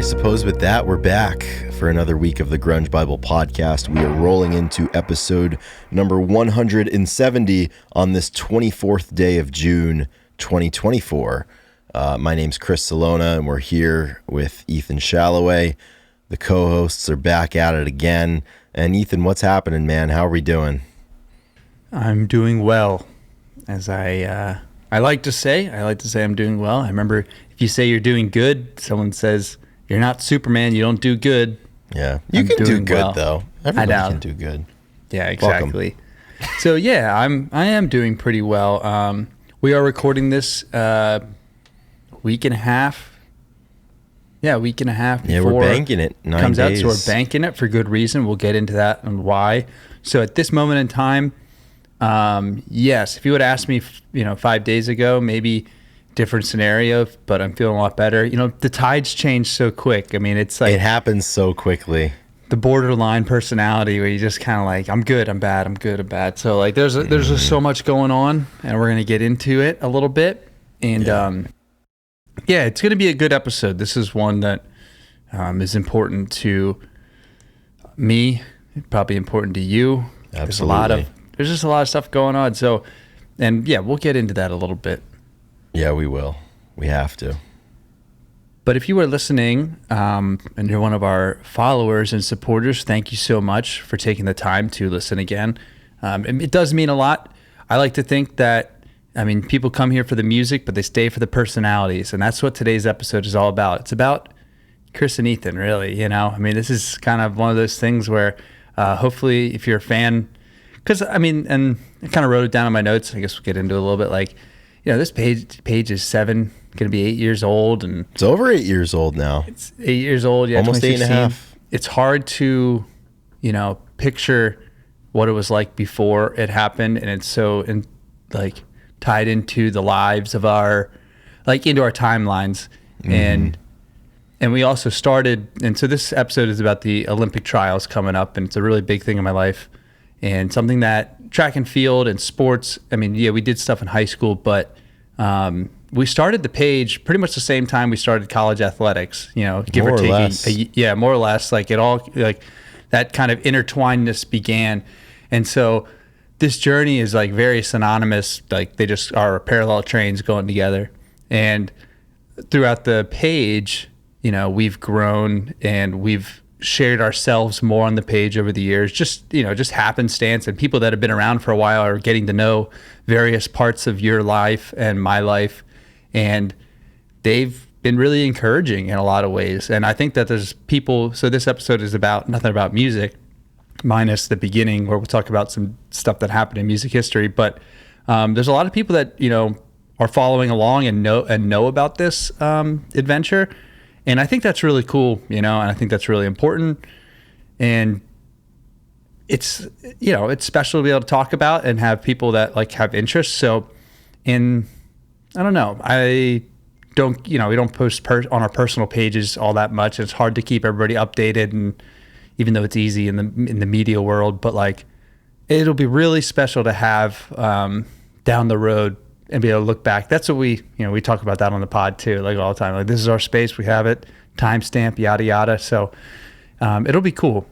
suppose with that, we're back for another week of the Grunge Bible podcast. We are rolling into episode number 170 on this 24th day of June, 2024. My name's Chris Salona, and we're here with Ethan Shalloway. The co-hosts are back at it again. And Ethan, what's happening, man? How are we doing? I'm doing well. As I like to say I'm doing well. I remember if you say you're doing good, someone says you're not Superman, you don't do good. Yeah, you can do good though. Everybody can do good. Yeah, exactly. So yeah, I am doing pretty well. We are recording this week and a half. Yeah, week and a half before. Yeah, we're banking it. 9 comes days. out, so we're banking it for good reason. We'll get into that and why. So at this moment in time, yes, if you would ask me, 5 days ago, maybe different scenario, but I'm feeling a lot better. The tides change so quick. I mean, it's like it happens so quickly. The borderline personality where you just kind of like, I'm good, I'm bad, I'm good, I'm bad. So like, there's just so much going on, and we're gonna get into it a little bit. And it's gonna be a good episode. This is one that is important to me, probably important to you. Absolutely. There's just a lot of stuff going on. So, and yeah, we'll get into that a little bit. Yeah, we will. We have to. But if you are listening and you're one of our followers and supporters, thank you so much for taking the time to listen again. It does mean a lot. I like to think that, people come here for the music, but they stay for the personalities. And that's what today's episode is all about. It's about Chris and Ethan, really. This is kind of one of those things where hopefully if you're a fan, because and I kind of wrote it down in my notes. I guess we'll get into it a little bit. Like, this page is 7, going to be 8 years old, and it's over 8 years old now. It's 8 years old. Yeah, almost 8.5. It's hard to, picture what it was like before it happened, and it's so tied into the lives of into our timelines, and we also started. And so this episode is about the Olympic trials coming up, and it's a really big thing in my life. And something that track and field and sports, we did stuff in high school, but we started the page pretty much the same time we started college athletics, give or take. More or less. Like it all, like that kind of intertwinedness began. And so this journey is like very synonymous. Like they just are parallel trains going together. And throughout the page, we've grown and we've shared ourselves more on the page over the years, just happenstance, and people that have been around for a while are getting to know various parts of your life and my life, and they've been really encouraging in a lot of ways. And I think that there's people, so this episode is about nothing about music, minus the beginning where we'll talk about some stuff that happened in music history, but there's a lot of people that are following along and know about this adventure. And I think that's really cool, and I think that's really important. And it's, it's special to be able to talk about and have people that have interests. So I don't know, we don't post on our personal pages all that much. It's hard to keep everybody updated, and even though it's easy in the media world, but it'll be really special to have down the road and be able to look back. That's what we talk about that on the pod too, all the time. This is our space. We have it, timestamp, yada, yada. So it'll be cool.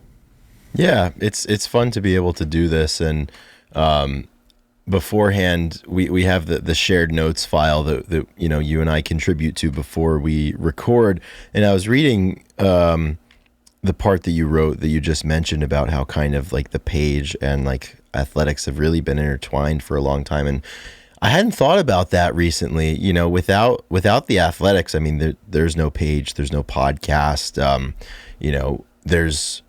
Yeah, it's fun to be able to do this. And beforehand, we have the shared notes file that you and I contribute to before we record. And I was reading the part that you wrote that you just mentioned about how kind of the page and athletics have really been intertwined for a long time. And I hadn't thought about that recently. Without the athletics, there's no page, there's no podcast. There's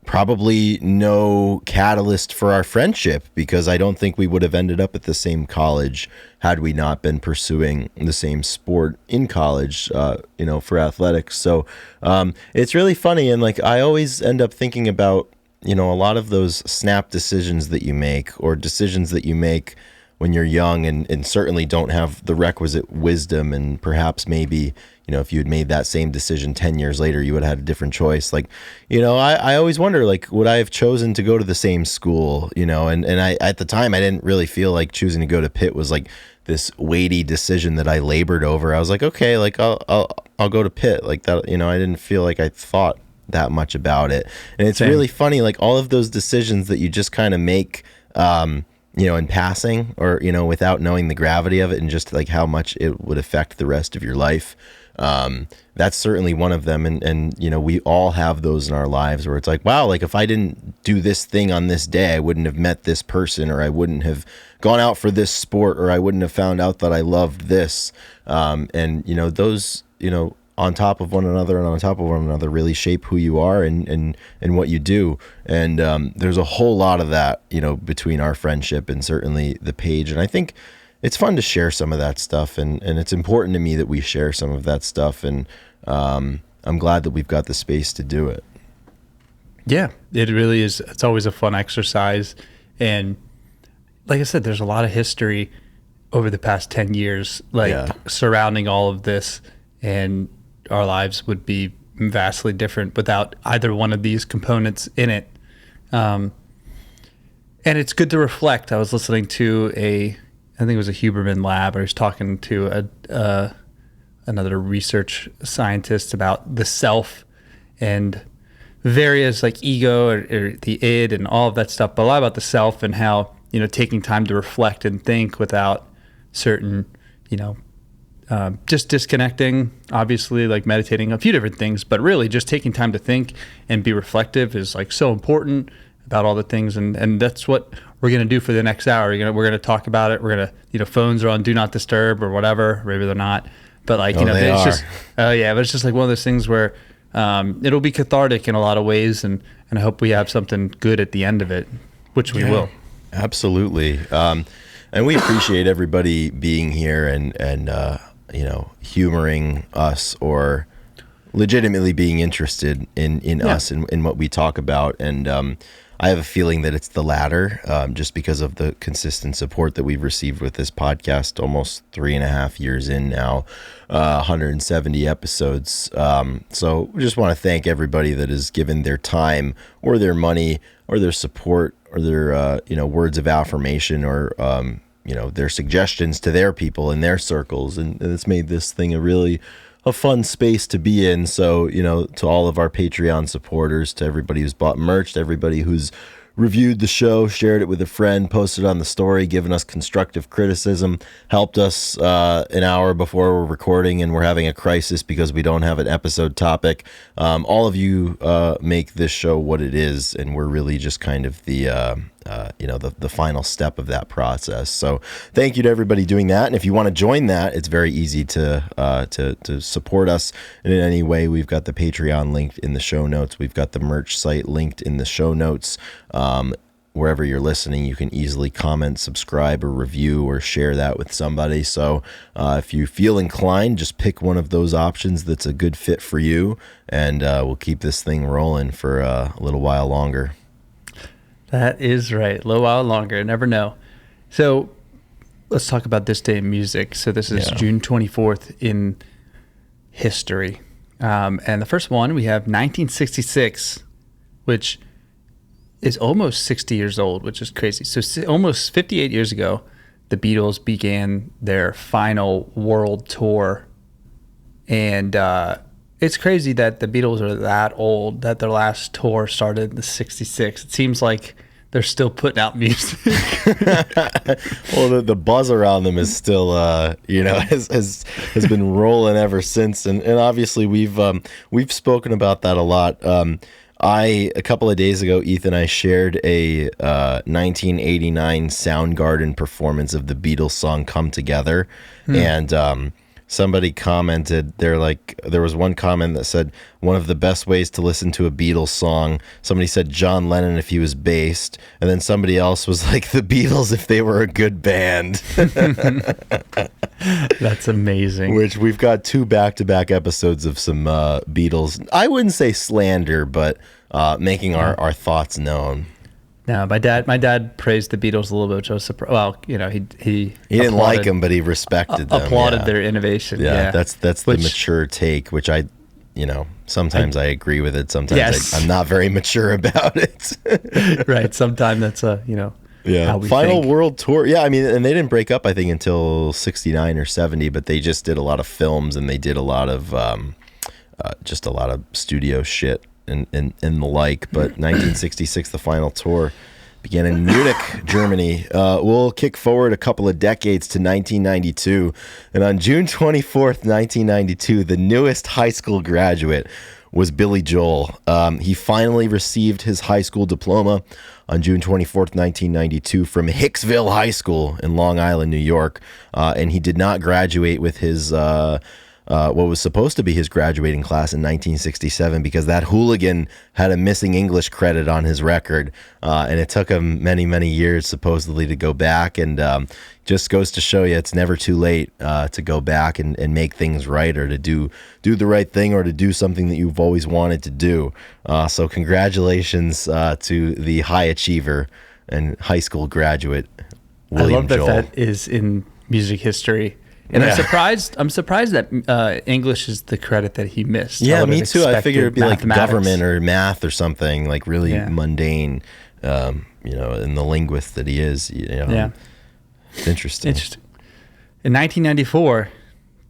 probably no catalyst for our friendship, because I don't think we would have ended up at the same college had we not been pursuing the same sport in college, for athletics. So it's really funny. And I always end up thinking about, a lot of those snap decisions that you make, or decisions that you make when you're young and certainly don't have the requisite wisdom, and perhaps maybe, if you had made that same decision 10 years later, you would have had a different choice. Like, I always wonder, like, would I have chosen to go to the same school, and I, at the time, I didn't really feel like choosing to go to Pitt was like this weighty decision that I labored over. I was like, okay, like I'll go to Pitt, like that, I didn't feel like I thought that much about it. And it's really funny, like all of those decisions that you just kind of make, in passing, or, without knowing the gravity of it and just like how much it would affect the rest of your life. That's certainly one of them. And, we all have those in our lives where it's like, wow, like if I didn't do this thing on this day, I wouldn't have met this person, or I wouldn't have gone out for this sport, or I wouldn't have found out that I loved this. And, those, on top of one another and on top of one another really shape who you are and what you do. And there's a whole lot of that, between our friendship and certainly the page. And I think it's fun to share some of that stuff. And it's important to me that we share some of that stuff. And I'm glad that we've got the space to do it. Yeah, it really is. It's always a fun exercise. And like I said, there's a lot of history over the past 10 years, surrounding all of this, and our lives would be vastly different without either one of these components in it. And it's good to reflect. I was listening to I think it was a Huberman Lab. I was talking to another research scientist about the self and various like ego or the id and all of that stuff, but a lot about the self and how, taking time to reflect and think without certain, just disconnecting, obviously, like meditating, a few different things, but really just taking time to think and be reflective is like so important about all the things. And that's what we're going to do for the next hour. We're going to talk about it. We're going to, phones are on do not disturb or whatever. Maybe they're not, but like, it's just, but it's just like one of those things where it'll be cathartic in a lot of ways. And I hope we have something good at the end of it, which we will. Absolutely. And we appreciate everybody being here and humoring us, or legitimately being interested in us and in what we talk about. And I have a feeling that it's the latter, just because of the consistent support that we've received with this podcast, almost 3.5 years in now, 170 episodes. So we just want to thank everybody that has given their time or their money or their support or their, words of affirmation, or, their suggestions to their people in their circles. And it's made this thing a fun space to be in. So, to all of our Patreon supporters, to everybody who's bought merch, to everybody who's reviewed the show, shared it with a friend, posted on the story, given us constructive criticism, helped us an hour before we're recording and we're having a crisis because we don't have an episode topic. All of you make this show what it is, and we're really just kind of the final step of that process. So thank you to everybody doing that. And if you want to join that, it's very easy to support us in any way. We've got the Patreon linked in the show notes. We've got the merch site linked in the show notes. Wherever you're listening, you can easily comment, subscribe, or review, or share that with somebody. So if you feel inclined, just pick one of those options that's a good fit for you, and we'll keep this thing rolling for a little while longer. That is right. A little while longer. Never know. So let's talk about this day in music. So this is June 24th in history. And the first one, we have 1966, which is almost 60 years old, which is crazy. So almost 58 years ago, the Beatles began their final world tour. And it's crazy that the Beatles are that old, that their last tour started in the 66. It seems like they're still putting out music. Well, the buzz around them is still, has been rolling ever since. And obviously we've spoken about that a lot. A couple of days ago, Ethan, I shared a 1989 Soundgarden performance of the Beatles song "Come Together," and somebody commented, there was one comment that said, one of the best ways to listen to a Beatles song. Somebody said John Lennon if he was based, and then somebody else was like, the Beatles if they were a good band. That's amazing. Which we've got 2 back-to-back episodes of some Beatles, I wouldn't say slander, but making our thoughts known. No, my dad praised the Beatles a little bit, which I was surprised. Well, he didn't like them, but he respected them. Applauded Yeah. their innovation. Yeah, Yeah, that's the mature take, which sometimes I agree with it. Sometimes Yes. I'm not very mature about it. right. Sometimes that's Yeah. how we Final think. World Tour. Yeah, I mean, and they didn't break up, I think, until 69 or 70, but they just did a lot of films and they did a lot of just a lot of studio shit and the like. But 1966, the final tour began in Munich, Germany. We'll kick forward a couple of decades to 1992. And on June 24th, 1992, the newest high school graduate was Billy Joel. He finally received his high school diploma on June 24th, 1992 from Hicksville High School in Long Island, New York. And he did not graduate with his what was supposed to be his graduating class in 1967 because that hooligan had a missing English credit on his record. And it took him many, many years supposedly to go back. And just goes to show you it's never too late to go back and make things right, or to do the right thing, or to do something that you've always wanted to do. So congratulations to the high achiever and high school graduate, William I love that Joel. that is in music history. And Yeah. I'm surprised that English is the credit that he missed. Yeah, would me have too. I figured it'd be like mathematics. government or math or something like really Yeah. mundane, and the linguist that he is. Yeah. Interesting. Interesting. In 1994,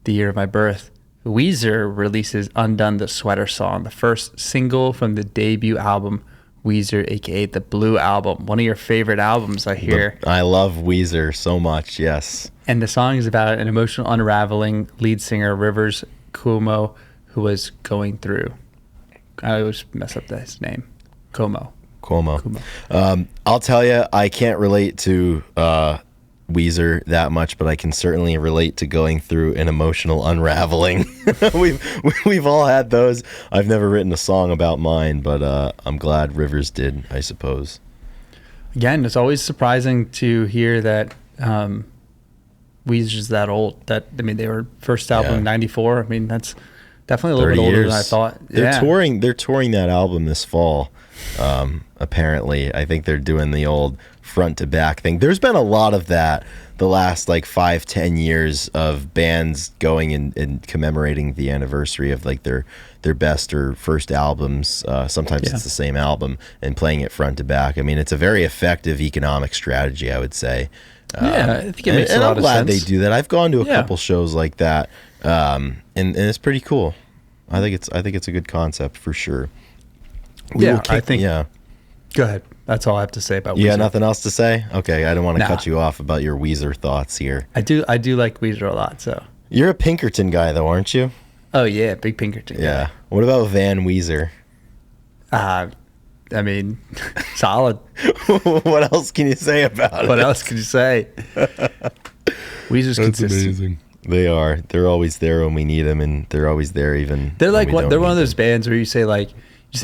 the year of my birth, Weezer releases Undone the Sweater Song, the first single from the debut album, Weezer, aka the Blue Album. One of your favorite albums, I hear. I love Weezer so much. Yes. And the song is about an emotional unraveling lead singer, Rivers Cuomo, who was going through. I always mess up his name. Cuomo. I'll tell you, I can't relate to Weezer that much, but I can certainly relate to going through an emotional unraveling. We've all had those. I've never written a song about mine, but I'm glad Rivers did, I suppose. Again, it's always surprising to hear that Weezer's that old. They were first album in '94. I mean, that's definitely a little bit older than I thought. They're touring that album this fall. Apparently, I think they're doing the old front to back thing. There's been a lot of that the last 5-10 years of bands going and commemorating the anniversary of their best or first albums. Sometimes it's the same album and playing it front to back. I mean, it's a very effective economic strategy, I would say. I think it makes a lot of sense. I'm glad they do that. I've gone to a couple shows like that, and it's pretty cool. I think it's a good concept for sure. I think. Yeah. Go ahead. That's all I have to say about Weezer. You got nothing else to say? Okay, I don't want to cut you off about your Weezer thoughts here. I do like Weezer a lot. So you're a Pinkerton guy, though, aren't you? Oh yeah, big Pinkerton. Yeah. What about Van Weezer? I mean, solid. What else can you say about it? What else can you say? Weezer's consistent. Amazing. They are. They're always there when we need them, and they're always there even. They're like when we they're don't one of need those bands where you say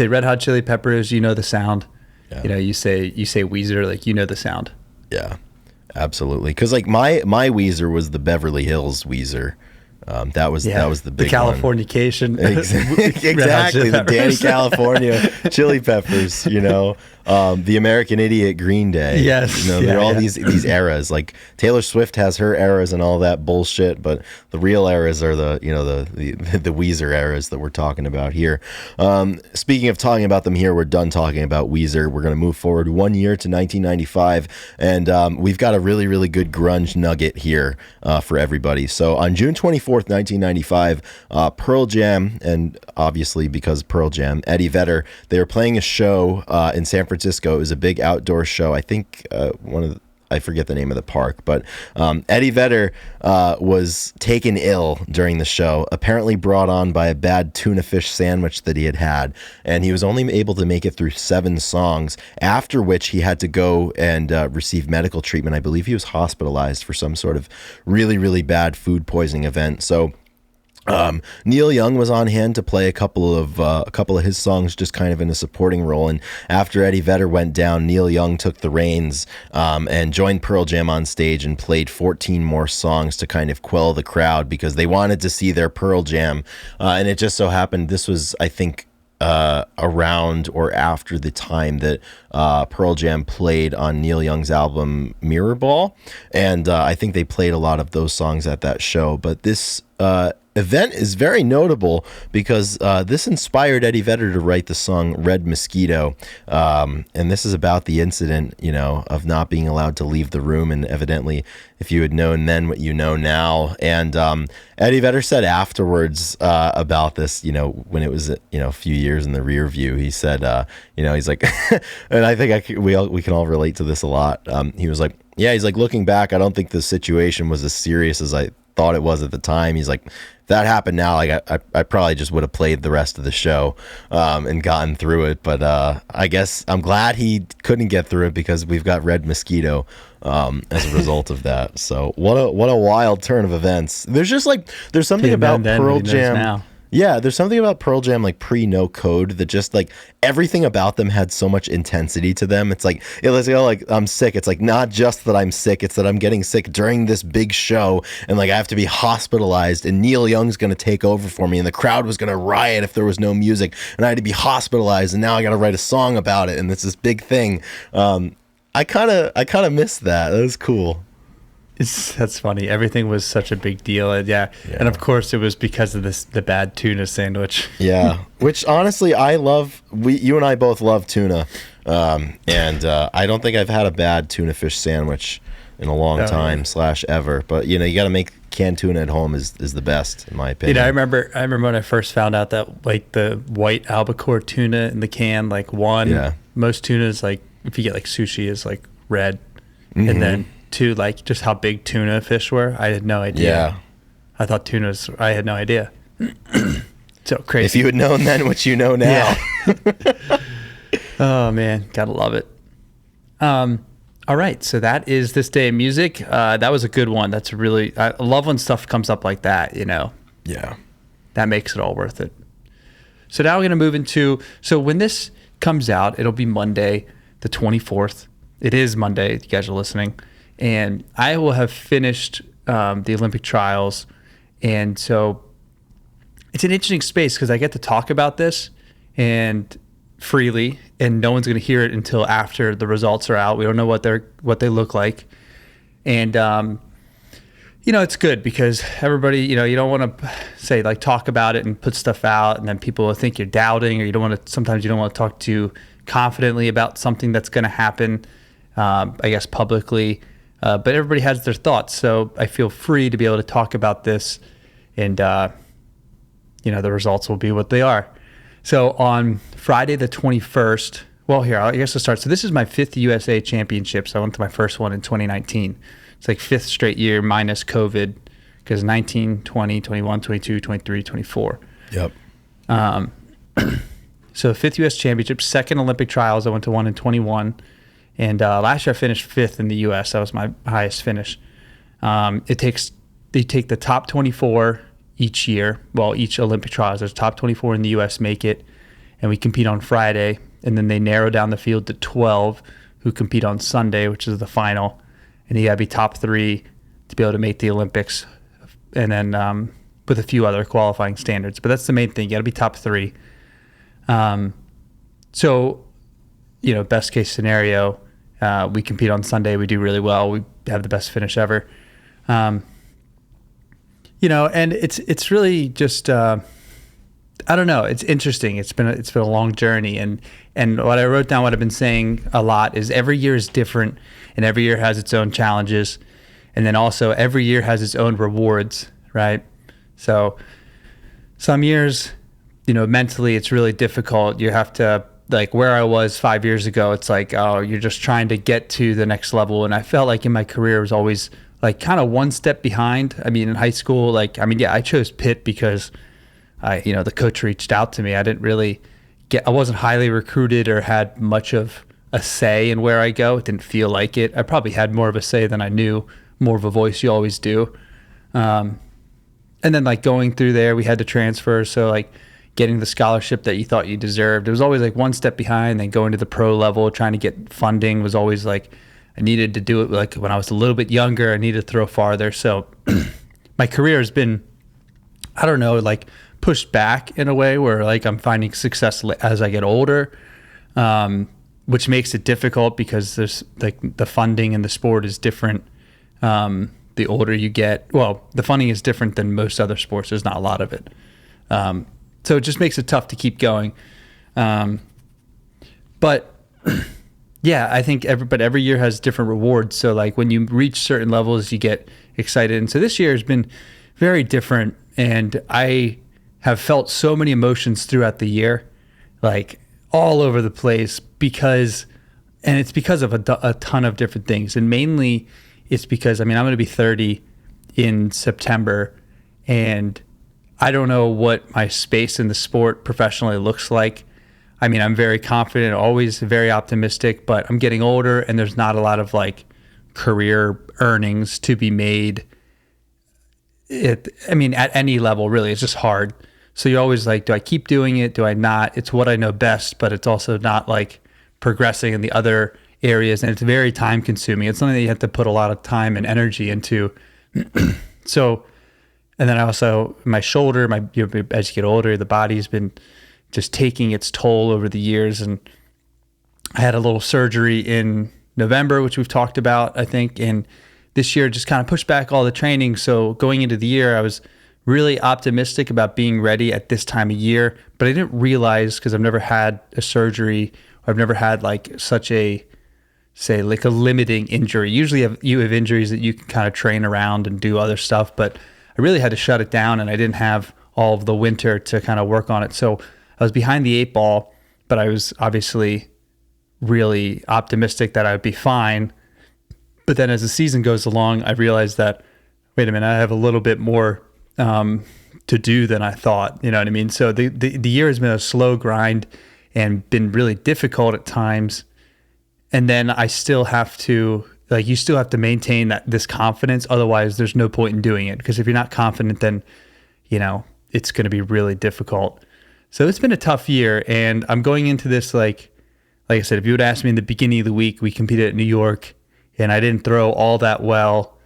Red Hot Chili Peppers, you know the sound. Yeah. You say Weezer, you know the sound. Yeah, absolutely. Because my Weezer was the Beverly Hills Weezer. That was the big the Californication. Exactly, the Danny California Chili Peppers. The American Idiot Green Day. Yes, there are all these eras. Like Taylor Swift has her eras and all that bullshit, but the real eras are the Weezer eras that we're talking about here. Speaking of talking about them here, we're done talking about Weezer. We're going to move forward 1 year to 1995, and we've got a really, really good grunge nugget here for everybody. So on June 24th, 1995, Pearl Jam, and obviously because Pearl Jam, Eddie Vedder, they were playing a show in San Francisco. It was a big outdoor show. I think I forget the name of the park, but Eddie Vedder was taken ill during the show, apparently brought on by a bad tuna fish sandwich that he had, and he was only able to make it through 7 songs, after which he had to go and receive medical treatment. I believe he was hospitalized for some sort of really, really bad food poisoning event. So Neil Young was on hand to play a couple of his songs, just kind of in a supporting role. And after Eddie Vedder went down, Neil Young took the reins and joined Pearl Jam on stage and played 14 more songs to kind of quell the crowd because they wanted to see their Pearl Jam. And it just so happened this was, I think, around or after the time that Pearl Jam played on Neil Young's album Mirror Ball, and I think they played a lot of those songs at that show. But this event is very notable because this inspired Eddie Vedder to write the song Red Mosquito, and this is about the incident, of not being allowed to leave the room, and evidently if you had known then what you know now. And Eddie Vedder said afterwards about this, when it was a few years in the rear view, he said he's like and I think we can all relate to this a lot. He was like, yeah, he's like, looking back, I don't think the situation was as serious as I thought it was at the time. He's like, if that happened now, like I probably just would have played the rest of the show and gotten through it. But I guess I'm glad he couldn't get through it because we've got Red Mosquito as a result of that. So what a wild turn of events. There's something about Pearl Jam. Yeah, there's something about Pearl Jam, like pre-no code, that just like everything about them had so much intensity to them. It's like, I'm sick. It's like not just that I'm sick, it's that I'm getting sick during this big show, and like I have to be hospitalized, and Neil Young's gonna take over for me, and the crowd was gonna riot if there was no music, and I had to be hospitalized, and now I gotta write a song about it, and it's this big thing. I kind of miss that. That was cool. That's funny. Everything was such a big deal. And yeah. And of course it was because of the bad tuna sandwich. Yeah. Which honestly, I love. You and I both love tuna. And I don't think I've had a bad tuna fish sandwich in a long time / ever. But you got to make canned tuna at home is the best, in my opinion. I remember when I first found out that like the white albacore tuna in the can, like most tunas, like if you get like sushi, is like red. Mm-hmm. And then two, like just how big tuna fish were. I had no idea. Yeah. I thought I had no idea. So crazy. If you had known then what you know now. Yeah. Oh man, gotta love it. All right, so that is This Day in Music. That was a good one. That's really, I love when stuff comes up like that, Yeah. That makes it all worth it. So now we're going to move into, so when this comes out, it'll be Monday, the 24th. It is Monday, if you guys are listening. And I will have finished the Olympic trials. And so it's an interesting space because I get to talk about this and freely, and no one's going to hear it until after the results are out. We don't know what they look like. And, it's good because everybody, you don't want to say like talk about it and put stuff out, and then people will think you're doubting, or sometimes you don't want to talk too confidently about something that's going to happen, I guess publicly. But everybody has their thoughts. So I feel free to be able to talk about this, and, the results will be what they are. So on Friday the 21st, well, here, I guess I'll start. So this is my 5th U.S.A. championships. I went to my first one in 2019. It's like 5th straight year minus COVID, because 19, 20, 21, 22, 23, 24. Yep. So 5th U.S. championship, 2nd Olympic trials. I went to one in 21. And last year I finished 5th in the U.S. That was my highest finish. They take the top 24 each year. Well, each Olympic trials, there's top 24 in the U.S. make it, and we compete on Friday. And then they narrow down the field to 12 who compete on Sunday, which is the final. And you got to be top 3 to be able to make the Olympics. And then with a few other qualifying standards. But that's the main thing. You got to be top 3. So, best case scenario, we compete on Sunday. We do really well. We have the best finish ever. And it's really just, I don't know. It's interesting. It's been a long journey. And what I wrote down, what I've been saying a lot is every year is different, and every year has its own challenges. And then also every year has its own rewards, right? So some years, mentally it's really difficult. You have to, like where I was 5 years ago, it's like, oh, you're just trying to get to the next level. And I felt like in my career it was always like kind of one step behind. I mean, in high school, I chose Pitt because the coach reached out to me. I wasn't highly recruited or had much of a say in where I go. It didn't feel like it. I probably had more of a say than I knew, more of a voice. You always do. And then like going through there, we had to transfer. So like getting the scholarship that you thought you deserved, it was always like one step behind. Then going to the pro level, trying to get funding was always like, I needed to do it like when I was a little bit younger. I needed to throw farther. So my career has been, I don't know, like pushed back in a way where like I'm finding success as I get older, which makes it difficult because there's like the funding in the sport is different. The older you get, well, the funding is different than most other sports. There's not a lot of it. So it just makes it tough to keep going. But yeah, I think every year has different rewards. So like when you reach certain levels, you get excited. And so this year has been very different. And I have felt so many emotions throughout the year, like all over the place and it's because of a ton of different things. And mainly it's because, I mean, I'm going to be 30 in September, and I don't know what my space in the sport professionally looks like. I mean, I'm very confident, always very optimistic, but I'm getting older and there's not a lot of like career earnings to be made. At any level, really, it's just hard. So you're always like, do I keep doing it? Do I not? It's what I know best, but it's also not like progressing in the other areas, and it's very time consuming. It's something that you have to put a lot of time and energy into. So, and then I also, my shoulder, as you get older, the body's been just taking its toll over the years. And I had a little surgery in November, which we've talked about, I think. And this year just kind of pushed back all the training. So going into the year, I was really optimistic about being ready at this time of year, but I didn't realize, because I've never had a surgery, or I've never had like such a, say, like a limiting injury. Usually you have injuries that you can kind of train around and do other stuff, but I really had to shut it down, and I didn't have all of the winter to kind of work on it. So I was behind the 8 ball, but I was obviously really optimistic that I would be fine. But then as the season goes along, I realized that, wait a minute, I have a little bit more to do than I thought. You know what I mean? So the year has been a slow grind and been really difficult at times. And then I still have to, like, you still have to maintain this confidence. Otherwise, there's no point in doing it. Because if you're not confident, then, it's going to be really difficult. So it's been a tough year. And I'm going into this, like I said, if you would ask me in the beginning of the week, we competed at New York, and I didn't throw all that well.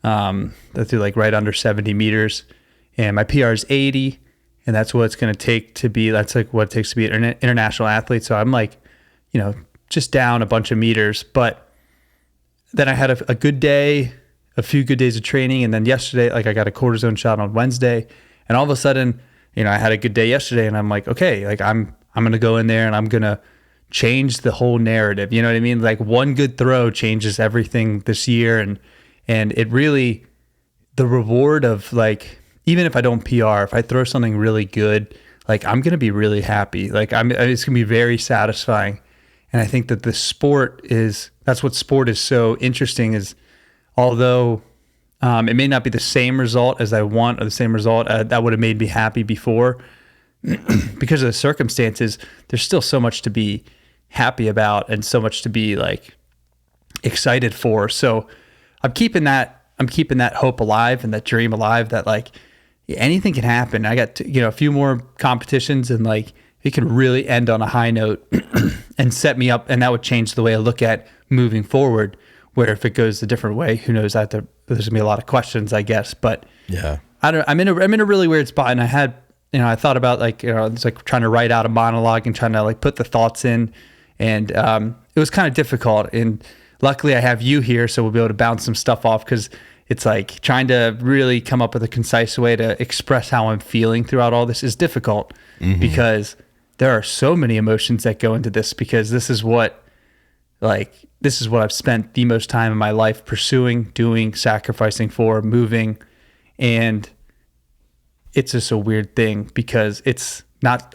I threw like right under 70 meters. And my PR is 80. And that's what it's going to take to be, that's like what it takes to be an international athlete. So I'm like, just down a bunch of meters. But then I had a good day, a few good days of training. And then yesterday, like I got a cortisone shot on Wednesday, and all of a sudden, I had a good day yesterday, and I'm like, okay, like I'm going to go in there and I'm going to change the whole narrative. You know what I mean? Like one good throw changes everything this year. And it really, the reward of like, even if I don't PR, if I throw something really good, like I'm going to be really happy. Like it's going to be very satisfying. And I think that that's what sport is so interesting, is although it may not be the same result as I want, or the same result that would have made me happy before, because of the circumstances, there's still so much to be happy about and so much to be like excited for. So I'm keeping that hope alive and that dream alive, that like anything can happen. I got a few more competitions, and like it could really end on a high note and set me up, and that would change the way I look at moving forward. Where if it goes a different way, who knows? There's gonna be a lot of questions, I guess. But yeah, I'm in a really weird spot, and I had I thought about it's like trying to write out a monologue and trying to like put the thoughts in, and it was kind of difficult. And luckily, I have you here, so we'll be able to bounce some stuff off, because it's like trying to really come up with a concise way to express how I'm feeling throughout all this is difficult, because there are so many emotions that go into this, because this is what I've spent the most time in my life pursuing, doing, sacrificing for, moving. And it's just a weird thing, because it's not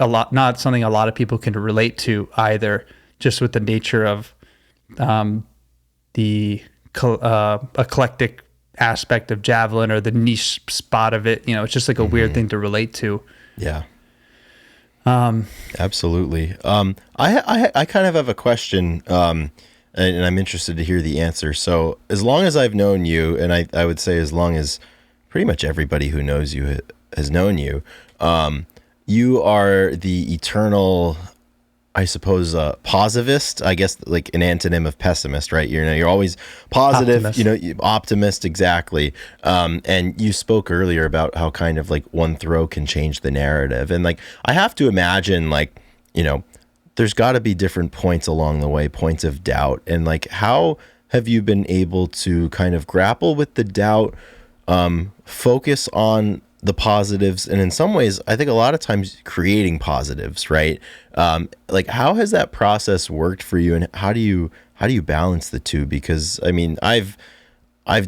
something a lot of people can relate to either, just with the nature of the eclectic aspect of javelin, or the niche spot of it. It's just like a weird thing to relate to. Yeah. Absolutely. I kind of have a question, and I'm interested to hear the answer. So as long as I've known you, and I would say as long as pretty much everybody who knows you has known you, you are the eternal I suppose, positivist, I guess, like an antonym of pessimist, right? You're always positive, Optimist. optimist, exactly. And you spoke earlier about how kind of like one throw can change the narrative. And like, I have to imagine like, there's got to be different points along the way, points of doubt. And like, how have you been able to kind of grapple with the doubt, focus on the positives, and in some ways I think a lot of times creating positives, right? Like, how has that process worked for you, and how do you balance the two? Because I mean, I've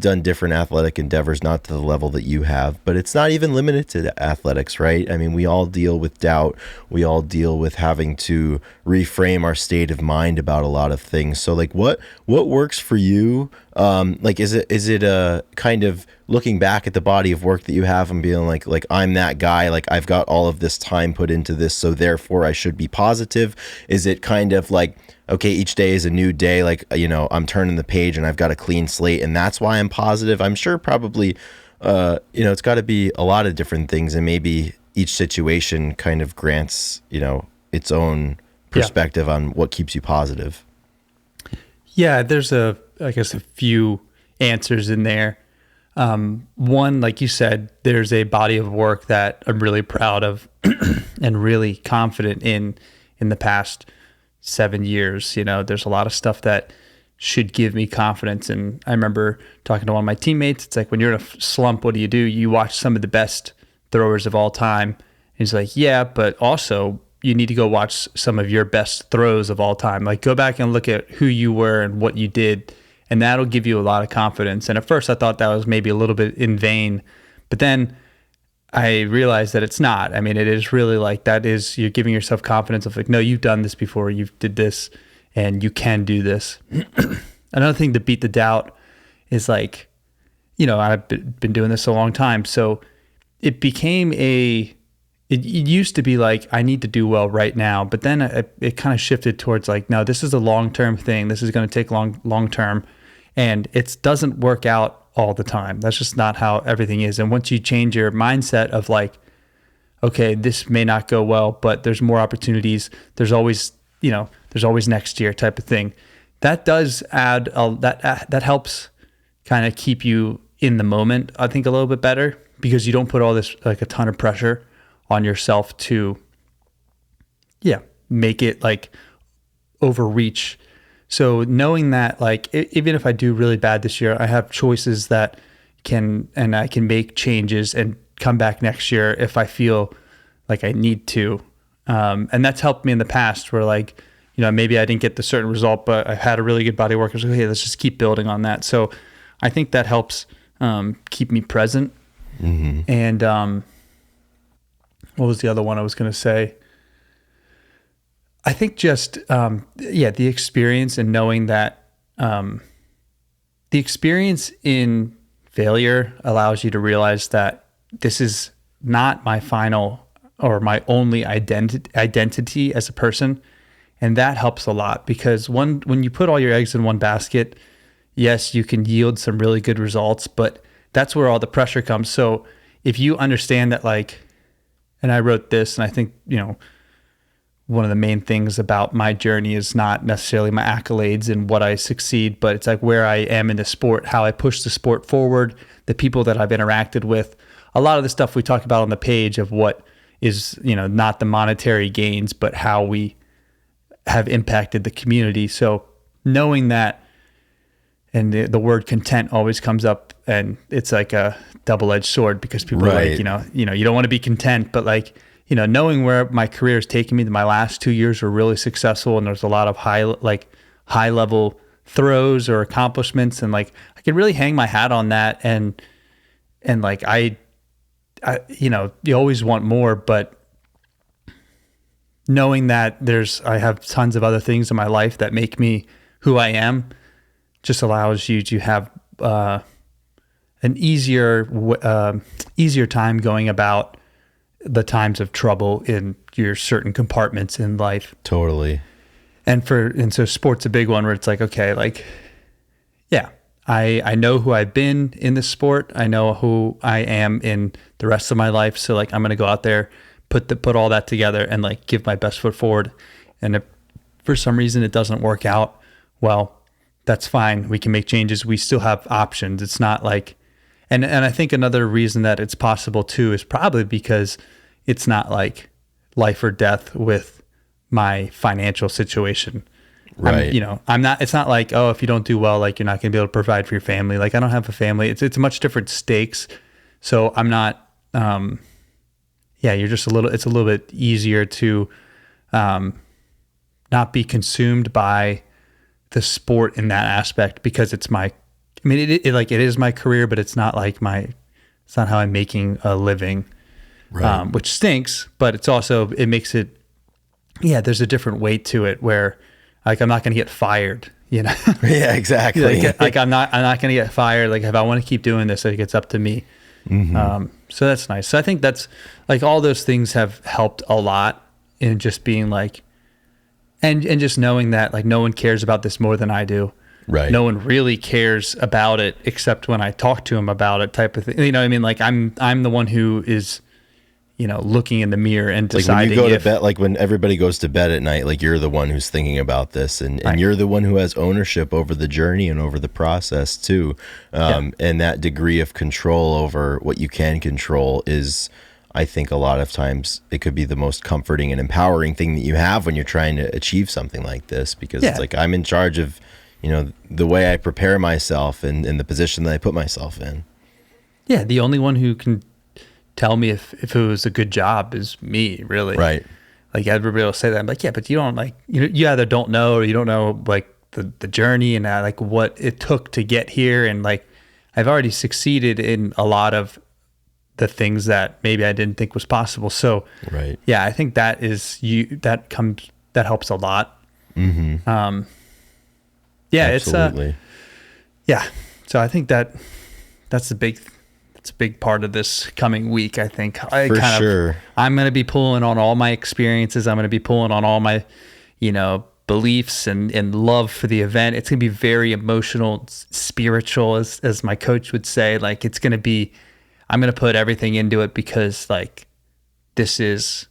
done different athletic endeavors, not to the level that you have, but it's not even limited to athletics, right? I mean, we all deal with doubt. We all deal with having to reframe our state of mind about a lot of things. So like, what works for you? Like, is it a kind of looking back at the body of work that you have and being like, I'm that guy, like I've got all of this time put into this, so therefore I should be positive? Is it kind of like, okay, each day is a new day, like, I'm turning the page and I've got a clean slate and that's why I'm positive? I'm sure probably, it's got to be a lot of different things, and maybe each situation kind of grants, its own perspective on what keeps you positive. Yeah, there's I guess a few answers in there. One, like you said, there's a body of work that I'm really proud of and really confident in the past 7 years. There's a lot of stuff that should give me confidence. And I remember talking to one of my teammates. It's like, when you're in a slump, what do? You watch some of the best throwers of all time. And he's like, yeah, but also you need to go watch some of your best throws of all time. Like, go back and look at who you were and what you did, and that'll give you a lot of confidence. And at first I thought that was maybe a little bit in vain, but then I realized that it's not. I mean, it is really like, that is, you're giving yourself confidence of like, no, you've done this before, you've did this, and you can do this. Another thing to beat the doubt is like, I've been doing this a long time. So it became it used to be like, I need to do well right now. But then it kind of shifted towards like, no, this is a long-term thing. This is going to take long-term, and it doesn't work out all the time. That's just not how everything is. And once you change your mindset of like, okay, this may not go well, but there's more opportunities. There's always, there's always next year type of thing. That does add, that helps kind of keep you in the moment, I think, a little bit better, because you don't put all this, like, a ton of pressure on yourself to, make it like overreach. So knowing that, like, even if I do really bad this year, I have choices that I can make changes and come back next year if I feel like I need to. And that's helped me in the past, where like, maybe I didn't get the certain result, but I had a really good body of work. I was like, hey, let's just keep building on that. So I think that helps keep me present. Mm-hmm. And what was the other one I was going to say? I think just, the experience, and knowing that the experience in failure allows you to realize that this is not my final or my only identity as a person. And that helps a lot, because when you put all your eggs in one basket, yes, you can yield some really good results, but that's where all the pressure comes. So if you understand that, like, and I wrote this, and I think, one of the main things about my journey is not necessarily my accolades and what I succeed, but it's like where I am in the sport, how I push the sport forward, the people that I've interacted with. A lot of the stuff we talk about on the page of what is, not the monetary gains, but how we have impacted the community. So knowing that, and the word content always comes up, and it's like a double-edged sword, because people are like, you don't want to be content, but like, knowing where my career has taken me, my last 2 years were really successful, and there's a lot of high level throws or accomplishments, and like I can really hang my hat on that, and like I you always want more, but knowing that I have tons of other things in my life that make me who I am, just allows you to have an easier time going about the times of trouble in your certain compartments in life. Totally. And so sport's a big one, where it's like, okay, like, yeah, I know who I've been in this sport. I know who I am in the rest of my life. So like, I'm going to go out there, put all that together, and like give my best foot forward. And for some reason it doesn't work out, well, that's fine. We can make changes. We still have options. It's not like, and I think another reason that it's possible too is probably because it's not like life or death with my financial situation. Right. I'm not, it's not like, oh, if you don't do well, like you're not going to be able to provide for your family. Like I don't have a family. It's much different stakes. So I'm not, it's a little bit easier to, not be consumed by the sport in that aspect because it's it is my career, but it's not like it's not how I'm making a living, Right. which stinks, but it makes it, there's a different weight to it where like, I'm not going to get fired, Yeah, exactly. like I'm not going to get fired. Like if I want to keep doing this, like it's up to me. Mm-hmm. So that's nice. So I think that's like all those things have helped a lot in just being like, and just knowing that like no one cares about this more than I do. Right. No one really cares about it except when I talk to them about it, type of thing. You know what I mean? Like I'm the one who is, looking in the mirror and deciding like when you go to bed, like when everybody goes to bed at night, like you're the one who's thinking about this, and Right. you're the one who has ownership over the journey and over the process too. And that degree of control over what you can control is, I think a lot of times it could be the most comforting and empowering thing that you have when you're trying to achieve something like this, because it's like I'm in charge of, the way I prepare myself and the position that I put myself in. Yeah. The only one who can tell me if it was a good job is me, really. Right. Like everybody will say that. I'm like, yeah, but you don't like, you either don't know or you don't know like the journey and like what it took to get here. And like, I've already succeeded in a lot of the things that maybe I didn't think was possible. So Right. yeah, I think that that helps a lot. Mm-hmm. Absolutely. So I think that's a big part of this coming week. I think For sure. I'm going to be pulling on all my experiences. I'm going to be pulling on all my, beliefs and love for the event. It's going to be very emotional, spiritual, as my coach would say. Like I'm going to put everything into it because like this is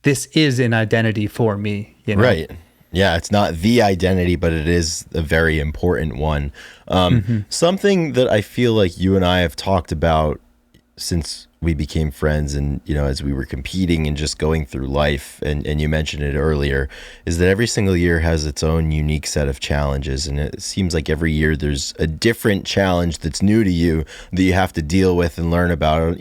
an identity for me. Right. Yeah, it's not the identity, but it is a very important one. Something that I feel like you and I have talked about since we became friends and, as we were competing and just going through life, and you mentioned it earlier, is that every single year has its own unique set of challenges. And it seems like every year there's a different challenge that's new to you that you have to deal with and learn about.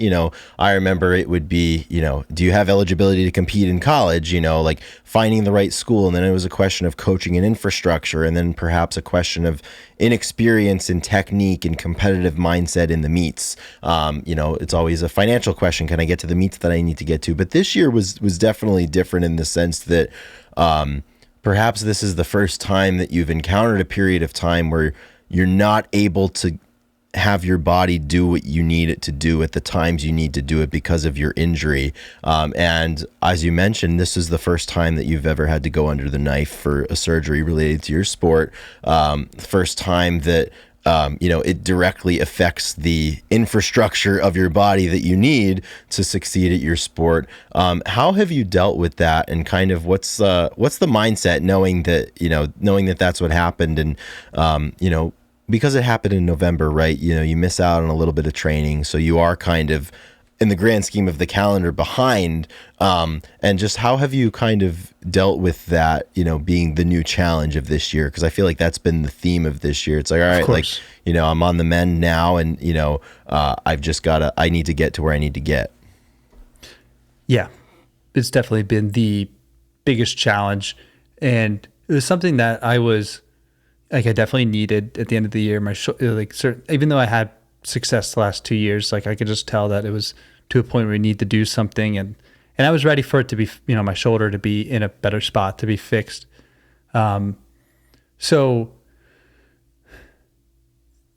I remember it would be, do you have eligibility to compete in college? Like finding the right school. And then it was a question of coaching and infrastructure. And then perhaps a question of inexperience and technique and competitive mindset in the meets. It's always a financial question. Can I get to the meets that I need to get to? But this year was definitely different in the sense that perhaps this is the first time that you've encountered a period of time where you're not able to have your body do what you need it to do at the times you need to do it because of your injury. And as you mentioned, this is the first time that you've ever had to go under the knife for a surgery related to your sport. First time that it directly affects the infrastructure of your body that you need to succeed at your sport. How have you dealt with that, and kind of what's the mindset knowing that that's what happened, and because it happened in November, right? You miss out on a little bit of training, so you are kind of, in the grand scheme of the calendar, behind. And just how have you kind of dealt with that, being the new challenge of this year? Because I feel like that's been the theme of this year. It's like, all right, like, I'm on the mend now, and, I need to get to where I need to get. Yeah, it's definitely been the biggest challenge. And it was something that I definitely needed at the end of the year. Even though I had success the last 2 years, like I could just tell that it was to a point where we need to do something, and I was ready for it to be, my shoulder to be in a better spot, to be fixed. So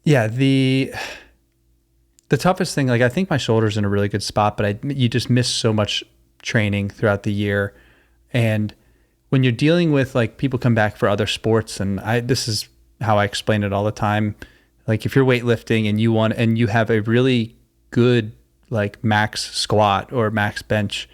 yeah, the toughest thing, like I think my shoulder's in a really good spot, but you just miss so much training throughout the year. And when you're dealing with like people come back for other sports, and this is how I explain it all the time. Like if you're weightlifting and you have a really good like max squat or max bench,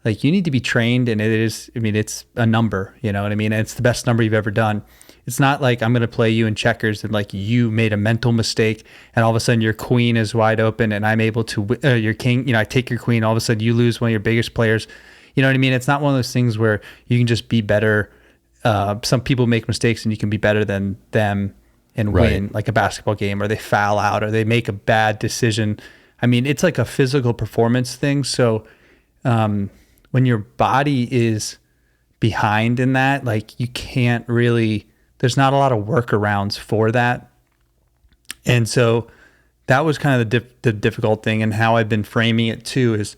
Like, you need to be trained, and it is, I mean, it's a number, you know what I mean? And it's the best number you've ever done. It's not like I'm going to play you in checkers and like you made a mental mistake and all of a sudden your queen is wide open and I'm able to, your king, you know, I take your queen, all of a sudden you lose one of your biggest players. You know what I mean? It's not one of those things where you can just be better. Some people make mistakes and you can be better than them and win, like a basketball game, or they foul out or they make a bad decision. I mean, it's like a physical performance thing. So, when your body is behind in that, like, you can't really, there's not a lot of workarounds for that. And so that was kind of the difficult thing. And how I've been framing it too is,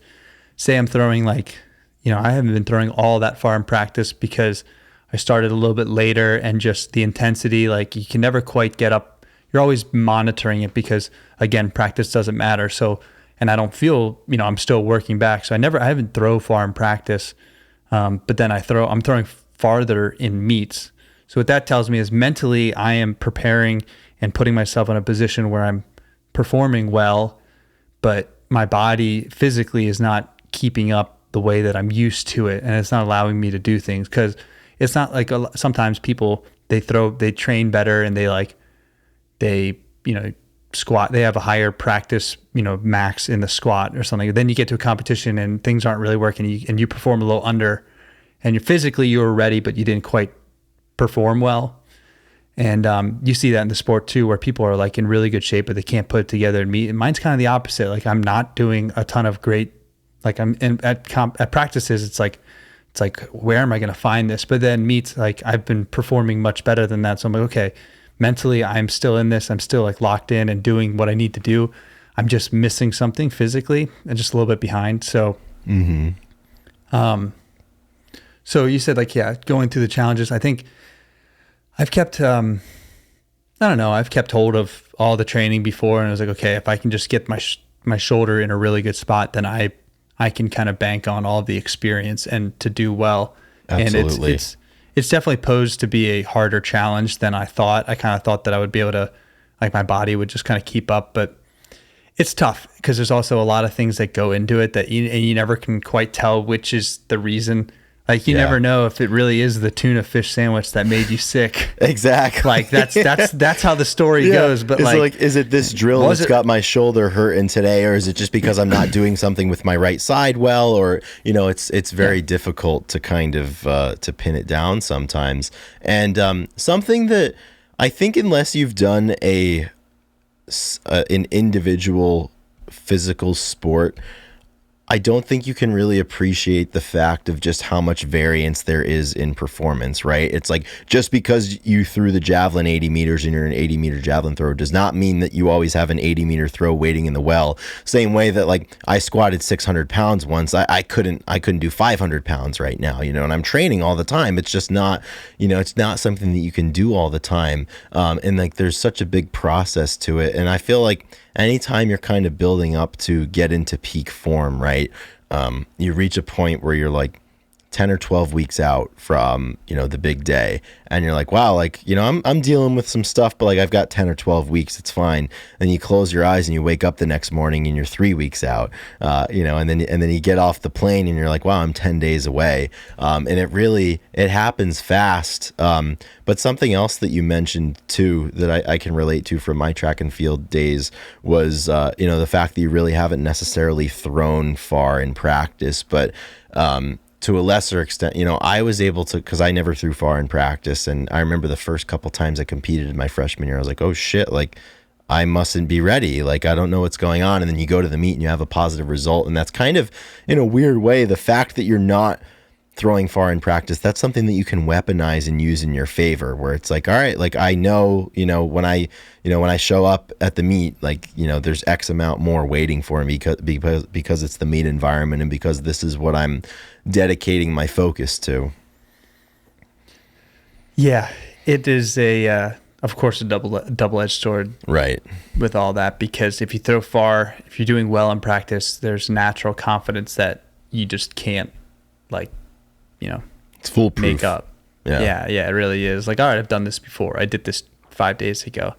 say I'm throwing, like, you know, I haven't been throwing all that far in practice because I started a little bit later, and just the intensity, like, you can never quite get up. You're always monitoring it because, again, practice doesn't matter. So, and I don't feel, you know, I'm still working back. So I haven't throw far in practice. But then I'm throwing farther in meets. So what that tells me is, mentally, I am preparing and putting myself in a position where I'm performing well, but my body physically is not keeping up the way that I'm used to it. And it's not allowing me to do things, because it's not like sometimes people, they train better and they, you know, squat, they have a higher practice, you know, max in the squat or something. Then you get to a competition and things aren't really working, and you perform a little under, and you were ready, but you didn't quite perform well. And you see that in the sport too, where people are like in really good shape, but they can't put it together and meet. And mine's kind of the opposite. Like, I'm not doing a ton of great, like, at practices, it's like, where am I going to find this? But then meets, like, I've been performing much better than that. So I'm like, okay, mentally, I'm still in this. I'm still like locked in and doing what I need to do. I'm just missing something physically and just a little bit behind. So, so you said, like, yeah, going through the challenges, I think I've kept, I've kept hold of all the training before, and I was like, okay, if I can just get my shoulder in a really good spot, then I can kind of bank on all of the experience and to do well. Absolutely. And it's definitely posed to be a harder challenge than I thought. I kind of thought that I would be able to, like, my body would just kind of keep up, but it's tough because there's also a lot of things that go into it that you never can quite tell which is the reason. Like, you never know if it really is the tuna fish sandwich that made you sick. Exactly. Like, that's how the story goes. But it's like, is it this drill that's got my shoulder hurting today, or is it just because I'm not doing something with my right side well, or, you know, it's very difficult to kind of to pin it down sometimes. And something that I think, unless you've done an individual physical sport, I don't think you can really appreciate the fact of just how much variance there is in performance, right? It's like, just because you threw the javelin 80 meters and you're an 80-meter javelin thrower does not mean that you always have an 80-meter throw waiting in the well. Same way that, like, I squatted 600 pounds once. I couldn't do 500 pounds right now, you know, and I'm training all the time. It's just not, you know, it's not something that you can do all the time. And like, there's such a big process to it. And I feel like anytime you're kind of building up to get into peak form, right? You reach a point where you're like 10 or 12 weeks out from, you know, the big day, and you're like, wow, like, you know, I'm dealing with some stuff, but like, I've got 10 or 12 weeks, it's fine. And you close your eyes and you wake up the next morning and you're 3 weeks out, you know, and then you get off the plane and you're like, wow, I'm 10 days away. And it happens fast. But something else that you mentioned too, that I can relate to from my track and field days was, you know, the fact that you really haven't necessarily thrown far in practice, but, to a lesser extent, you know, I was able to, because I never threw far in practice. And I remember the first couple times I competed in my freshman year, I was like, oh shit, like, I mustn't be ready. Like, I don't know what's going on. And then you go to the meet and you have a positive result. And that's kind of, in a weird way, the fact that you're not throwing far in practice, that's something that you can weaponize and use in your favor, where it's like, all right, like, I know, when I show up at the meet, like, you know, there's X amount more waiting for me because it's the meet environment, and because this is what I'm dedicating my focus to. Yeah, it is of course, a double-edged sword, right, with all that, because if you throw far, if you're doing well in practice, there's natural confidence that you just can't, like, you know, it's foolproof. Make up. Yeah, it really is. Like, all right, I've done this before. I did this 5 days ago.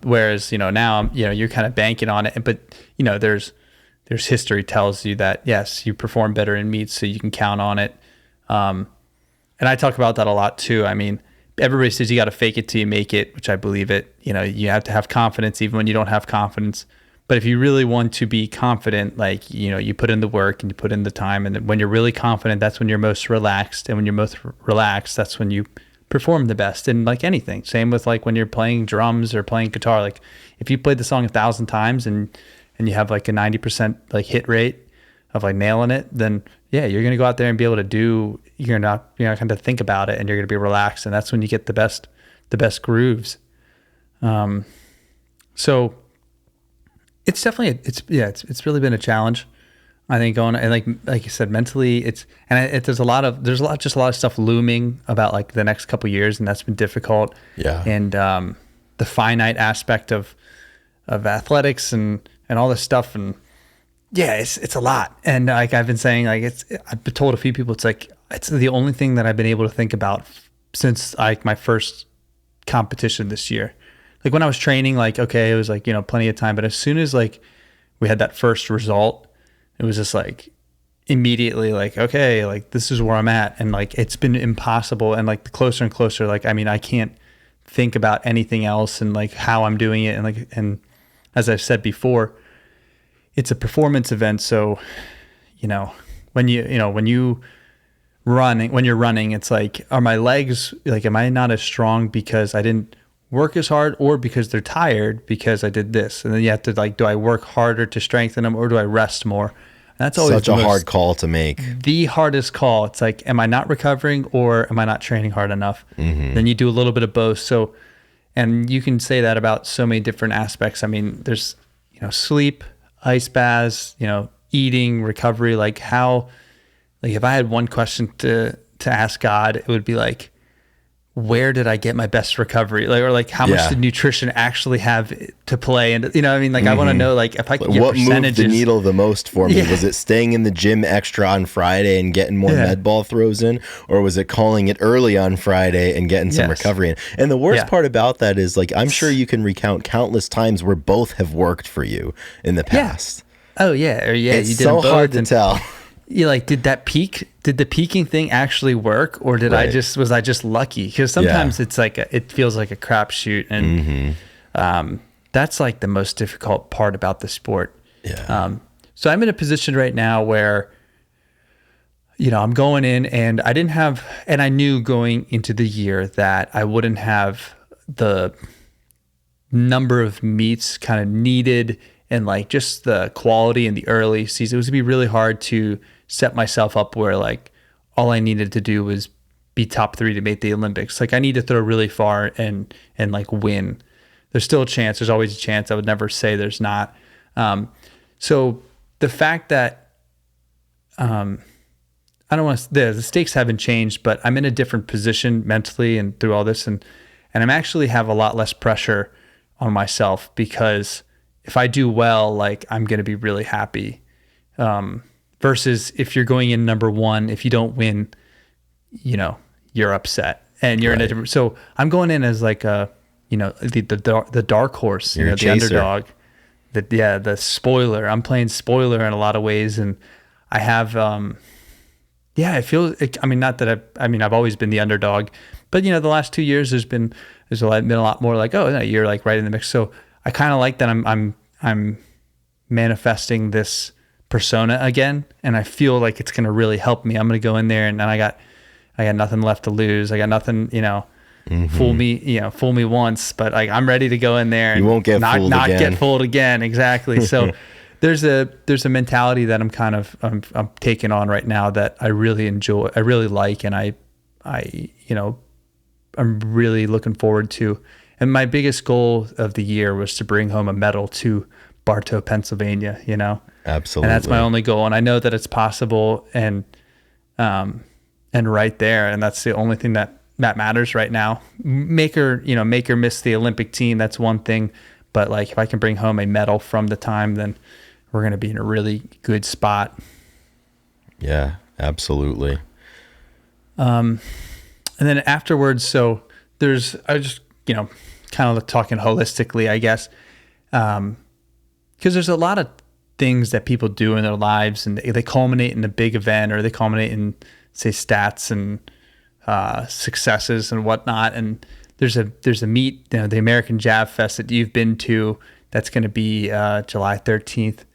Whereas, you know, now, you know, you're kind of banking on it, but, you know, there's there's history tells you that, yes, you perform better in meets, so you can count on it. And I talk about that a lot too. I mean, everybody says you got to fake it till you make it, which I believe it. You know, you have to have confidence even when you don't have confidence. But if you really want to be confident, like, you know, you put in the work and you put in the time, and when you're really confident, that's when you're most relaxed. And when you're most relaxed, that's when you perform the best in like anything. Same with like when you're playing drums or playing guitar. Like if you played the song 1,000 times and you have like a 90% like hit rate of like nailing it, then yeah, you're going to go out there and be able to do, you're not going to think about it, and you're going to be relaxed. And that's when you get the best grooves. So it's definitely, it's really been a challenge, I think, going, and like you said, mentally there's a lot of stuff looming about like the next couple of years, and that's been difficult. Yeah. And, the finite aspect of athletics and all this stuff. And yeah, it's a lot. And like I've been saying, like I've been told a few people, it's like, it's the only thing that I've been able to think about since like my first competition this year. Like when I was training, like, okay, it was like, you know, plenty of time. But as soon as like we had that first result, it was just like immediately like, okay, like this is where I'm at. And like, it's been impossible. And like the closer and closer, like, I mean, I can't think about anything else and like how I'm doing it. And like, and as I've said before, it's a performance event. So, you know, when you're running, it's like, are my legs, like, am I not as strong because I didn't work as hard, or because they're tired because I did this? And then you have to like, do I work harder to strengthen them, or do I rest more? And that's always such a hard call to make. The hardest call. It's like, am I not recovering, or am I not training hard enough? Mm-hmm. Then you do a little bit of both. So, and you can say that about so many different aspects. I mean, there's, you know, sleep, ice baths, you know, eating, recovery. Like how, like if I had one question to ask God, it would be like, where did I get my best recovery? Like, or like how much did nutrition actually have to play? And, you know, I mean, like, I want to know, like, if I can get what percentages. Moved the needle the most for me? Was it staying in the gym extra on Friday and getting more med ball throws in? Or was it calling it early on Friday and getting some recovery in? And the worst part about that is, like, I'm sure you can recount countless times where both have worked for you in the past. Oh, yeah. Or, it's you did so hard to tell. You like, did the peaking thing actually work, or was I just lucky? Because sometimes it's like it feels like a crapshoot, and that's like the most difficult part about the sport. Yeah. So I'm in a position right now where, you know, I'm going in, and I knew going into the year that I wouldn't have the number of meets kind of needed, and like just the quality in the early season. It was gonna be really hard to set myself up where like all I needed to do was be top 3 to make the Olympics. Like I need to throw really far and like win. There's still a chance. There's always a chance. I would never say there's not. So the fact that I don't want to, the stakes haven't changed, but I'm in a different position mentally and through all this, and I'm actually have a lot less pressure on myself, because if I do well, like I'm going to be really happy. Versus if you're going in number 1, if you don't win, you know, you're upset and you're in a different, so I'm going in as like a, you know, the dark horse, you know, the underdog, the spoiler. I'm playing spoiler in a lot of ways. And I have, I feel, I mean, not that I've always been the underdog, but you know, the last 2 years there's been a lot more like, oh no, you're like right in the mix. So I kind of like that I'm manifesting this persona again, and I feel like it's going to really help me. I'm going to go in there, and then I got nothing left to lose. I got nothing, you know, fool me once, but like I'm ready to go in there and you won't get not get fooled again. Exactly. So there's a mentality that I'm taking on right now that I really enjoy. I really like, and I you know, I'm really looking forward to. And my biggest goal of the year was to bring home a medal to Bartow, Pennsylvania, you know? Absolutely. And that's my only goal. And I know that it's possible, and right there. And that's the only thing that matters right now. Make or miss the Olympic team. That's one thing. But like, if I can bring home a medal from the time, then we're going to be in a really good spot. Yeah, absolutely. And then afterwards, so I just, you know, kind of talking holistically, I guess. Because there's a lot of things that people do in their lives, and they culminate in a big event, or they culminate in, say, stats and successes and whatnot. And there's a meet, the American Jav Fest that you've been to, that's going to be July 13th,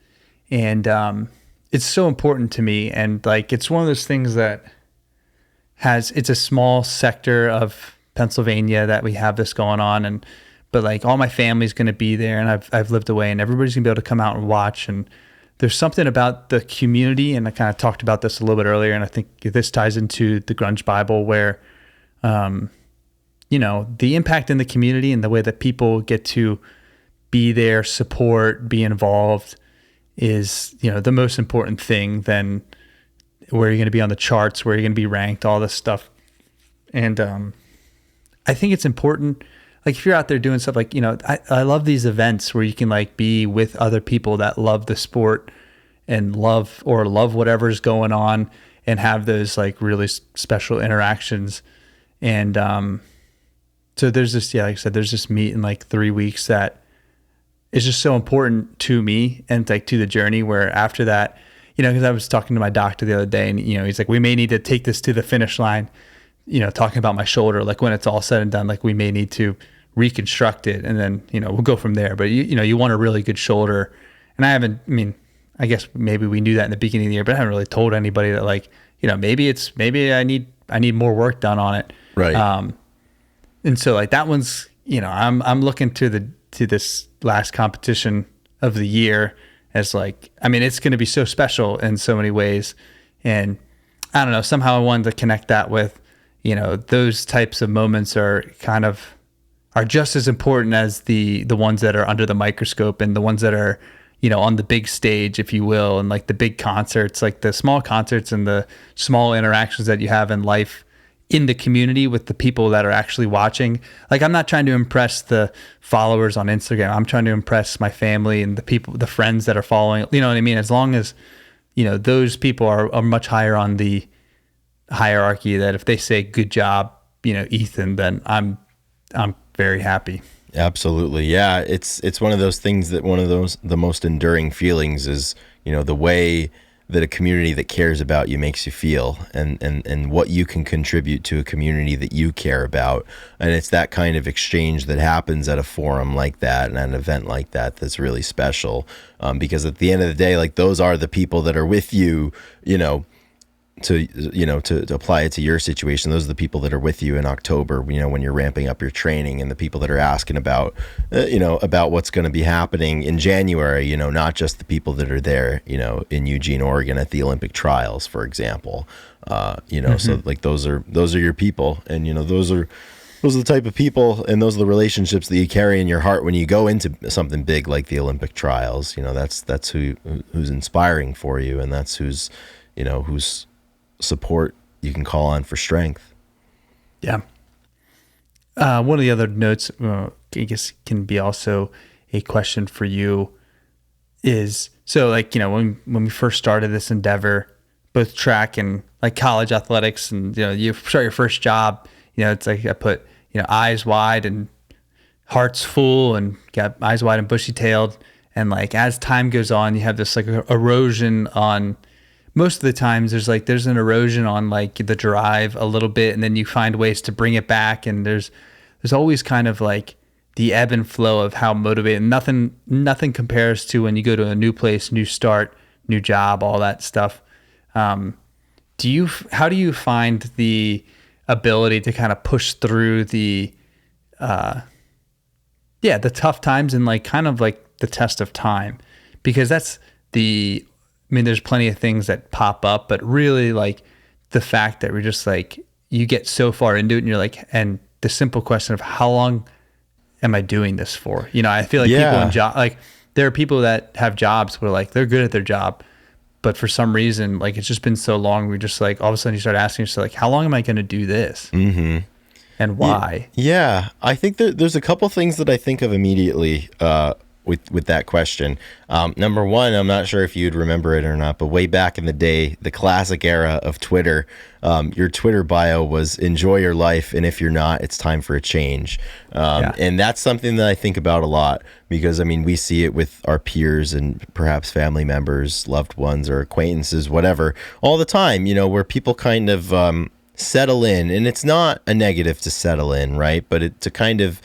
and it's so important to me. And like, it's one of those things that it's a small sector of Pennsylvania that we have this going on, but like all my family's going to be there, and I've lived away, and everybody's gonna be able to come out and watch. And there's something about the community, and I kind of talked about this a little bit earlier, and I think this ties into the Grunge Bible, where the impact in the community and the way that people get to be there, support, be involved, is the most important thing than where you're going to be on the charts, where you're going to be ranked, all this stuff. And I think it's important, like if you're out there doing stuff like, I love these events where you can like be with other people that love the sport and love whatever's going on, and have those like really special interactions. And so there's this, like I said, there's this meet in like 3 weeks that is just so important to me and like to the journey, where after that, because I was talking to my doctor the other day, and he's like, we may need to take this to the finish line, talking about my shoulder, like when it's all said and done, like we may need to reconstruct it, and then we'll go from there. But you want a really good shoulder, and I guess maybe we knew that in the beginning of the year, but I haven't really told anybody that, like, maybe I need more work done on it, right? And so like that one's, I'm looking to this last competition of the year as like, it's going to be so special in so many ways. And I don't know, somehow I wanted to connect that with, those types of moments are just as important as the ones that are under the microscope, and the ones that are, on the big stage, if you will, and like the big concerts, like the small concerts and the small interactions that you have in life in the community with the people that are actually watching. Like, I'm not trying to impress the followers on Instagram. I'm trying to impress my family and the friends that are following, you know what I mean? As long as, those people are much higher on the hierarchy, that if they say good job, Ethan, then I'm very happy. Absolutely. Yeah. It's one of those things that the most enduring feelings is, the way that a community that cares about you makes you feel, and what you can contribute to a community that you care about. And it's that kind of exchange that happens at a forum like that and at an event like that that's really special. Because at the end of the day, like, those are the people that are with you, to apply it to your situation. Those are the people that are with you in October, when you're ramping up your training, and the people that are asking about, about what's going to be happening in January, not just the people that are there, in Eugene, Oregon at the Olympic trials, for example, so like those are your people, and, those are the type of people, and those are the relationships that you carry in your heart when you go into something big like the Olympic trials. That's who's inspiring for you, and that's who's support you can call on for strength. Yeah. One of the other notes, I guess, can be also a question for you is, so like, when we first started this endeavor, both track and like college athletics, and, you start your first job, it's like I put, eyes wide and hearts full, and got eyes wide and bushy tailed. And like, as time goes on, you have this like erosion on, most of the times there's an erosion on like the drive a little bit, and then you find ways to bring it back. And there's always kind of like the ebb and flow of how motivated. Nothing compares to when you go to a new place, new start, new job, all that stuff. How do you find the ability to kind of push through the tough times and like kind of like the test of time? Because that's there's plenty of things that pop up, but really like the fact that we're just like, you get so far into it, and you're like, and the simple question of how long am I doing this for? I feel like people in like there are people that have jobs where like they're good at their job, but for some reason, like it's just been so long, we're just like, all of a sudden you start asking yourself, like, how long am I going to do this? Mm-hmm. And why? Yeah. I think there's a couple things that I think of immediately with that question. Number one, I'm not sure if you'd remember it or not, but way back in the day, the classic era of Twitter, your Twitter bio was "Enjoy your life, and if you're not, it's time for a change." And that's something that I think about a lot because I mean we see it with our peers and perhaps family members, loved ones, or acquaintances, whatever, all the time. You know, where people kind of settle in, and it's not a negative to settle in, right? But to kind of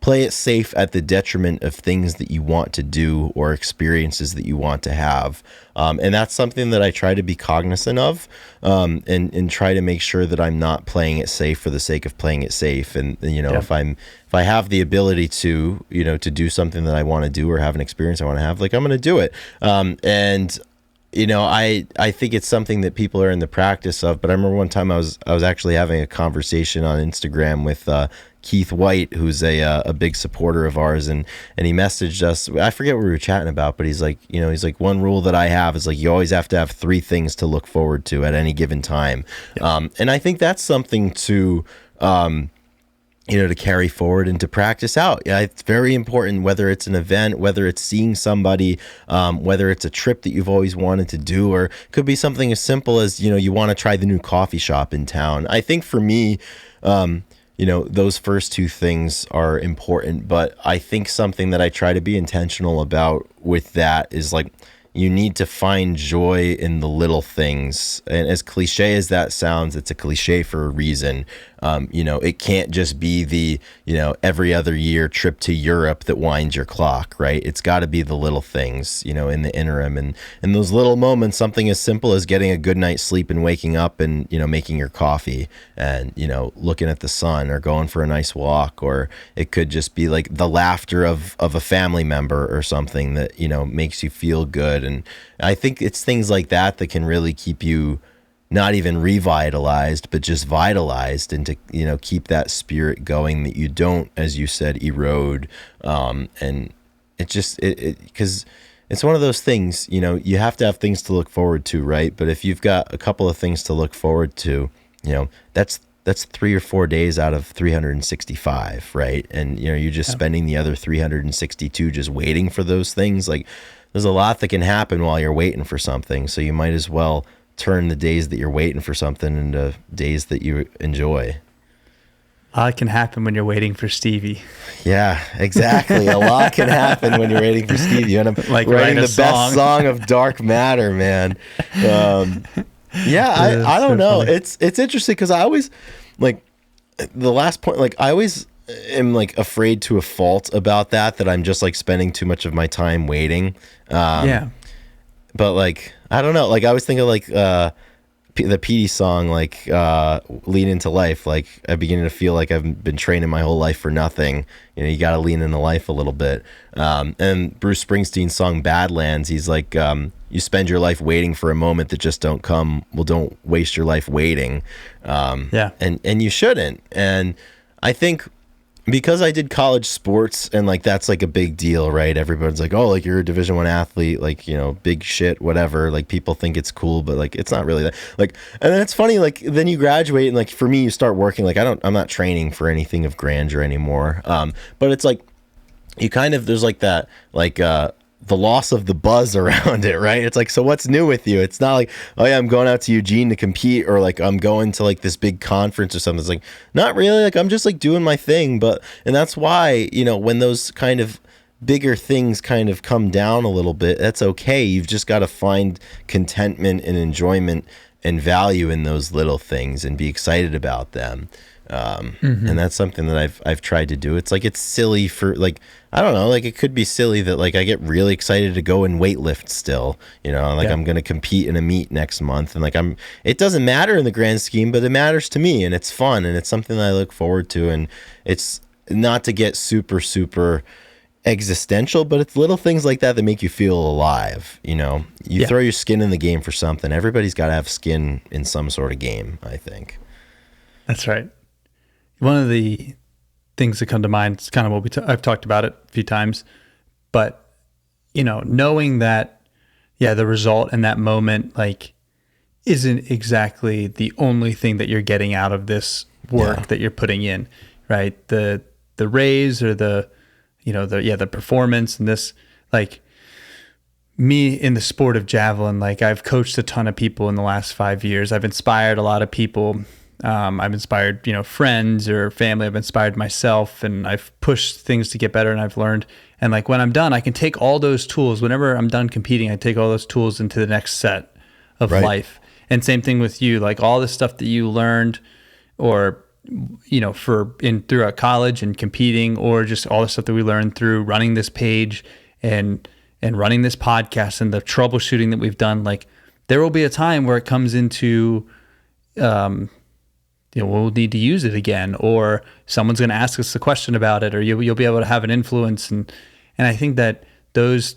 play it safe at the detriment of things that you want to do or experiences that you want to have. And that's something that I try to be cognizant of, and try to make sure that I'm not playing it safe for the sake of playing it safe. And, you know, if I have the ability to, you know, to do something that I want to do or have an experience I want to have, like I'm going to do it. And you know, I think it's something that people are in the practice of. But I remember one time I was actually having a conversation on Instagram with Keith White, who's a big supporter of ours, and he messaged us. I forget what we were chatting about, but he's like, you know, he's like, one rule that I have is like you always have to have 3 things to look forward to at any given time. And I think that's something to you know, to carry forward and to practice out. Yeah, it's very important, whether it's an event, whether it's seeing somebody, whether it's a trip that you've always wanted to do, or it could be something as simple as, you know, you want to try the new coffee shop in town. I think for me, you know, those first 2 things are important, but I think something that I try to be intentional about with that is like, you need to find joy in the little things. And as cliche as that sounds, it's a cliche for a reason. You know, it can't just be the, you know, every other year trip to Europe that winds your clock, right? It's got to be the little things, you know, in the interim. And in those little moments, something as simple as getting a good night's sleep and waking up and, you know, making your coffee and, you know, looking at the sun or going for a nice walk. Or it could just be like the laughter of a family member or something that, you know, makes you feel good. And I think it's things like that that can really keep you not even revitalized, but just vitalized, and to, you know, keep that spirit going, that you don't, as you said, erode. And it just, because it's one of those things, you know, you have to have things to look forward to, right? But if you've got a couple of things to look forward to, you know, that's 3 or 4 days out of 365, right? And, you know, you're just spending the other 362 just waiting for those things. Like, there's a lot that can happen while you're waiting for something. So you might as well turn the days that you're waiting for something into days that you enjoy. A lot can happen when you're waiting for Stevie. Yeah, exactly. A lot can happen when you're waiting for Stevie. And I'm like writing the best song of Dark Matter, man. Yeah, I don't know. Funny. It's interesting because I always, like, the last point, like, I always am like afraid to a fault about that I'm just like spending too much of my time waiting. Yeah. But like, I don't know. Like, I was thinking like the PD song, like Lean Into Life. Like, I'm beginning to feel like I've been training my whole life for nothing. You know, you got to lean into life a little bit. And Bruce Springsteen's song Badlands, he's like, you spend your life waiting for a moment that just don't come. Well, don't waste your life waiting. Yeah. And you shouldn't. And I think, because I did college sports and like that's like a big deal, right? Everybody's like, oh, like you're a Division I athlete, like, you know, big shit, whatever. Like, people think it's cool, but like it's not really that. Like, and then it's funny, like then you graduate and like for me, you start working. Like, I'm not training for anything of grandeur anymore. But it's like you kind of, there's like that, like the loss of the buzz around it, right? It's like, so what's new with you? It's not like, oh yeah, I'm going out to Eugene to compete, or like I'm going to like this big conference or something. It's like, not really. Like, I'm just like doing my thing. And that's why, you know, when those kind of bigger things kind of come down a little bit, that's okay. You've just got to find contentment and enjoyment and value in those little things and be excited about them. And that's something that I've tried to do. It's like, it's silly for like, I don't know, like it could be silly that like I get really excited to go and weightlift still, you know, like I'm going to compete in a meet next month, and like it doesn't matter in the grand scheme, but it matters to me, and it's fun, and it's something that I look forward to. And it's not to get super, super existential, but it's little things like that make you feel alive. You know, you throw your skin in the game for something. Everybody's got to have skin in some sort of game, I think. That's right. One of the things that come to mind is kind of what I've talked about it a few times, but, you know, knowing that, the result in that moment, like, isn't exactly the only thing that you're getting out of this work that you're putting in, right? The raise or the, the performance and this, like me in the sport of javelin, like I've coached a ton of people in the last 5 years. I've inspired a lot of people. I've inspired, friends or family. I've inspired myself, and I've pushed things to get better, and I've learned. And like when I'm done, I can take all those tools. Whenever I'm done competing, I take all those tools into the next set of life. And same thing with you, like all the stuff that you learned, or throughout college and competing, or just all the stuff that we learned through running this page and running this podcast and the troubleshooting that we've done. Like there will be a time where it comes into, we'll need to use it again, or someone's going to ask us a question about it, or you'll be able to have an influence. And I think that those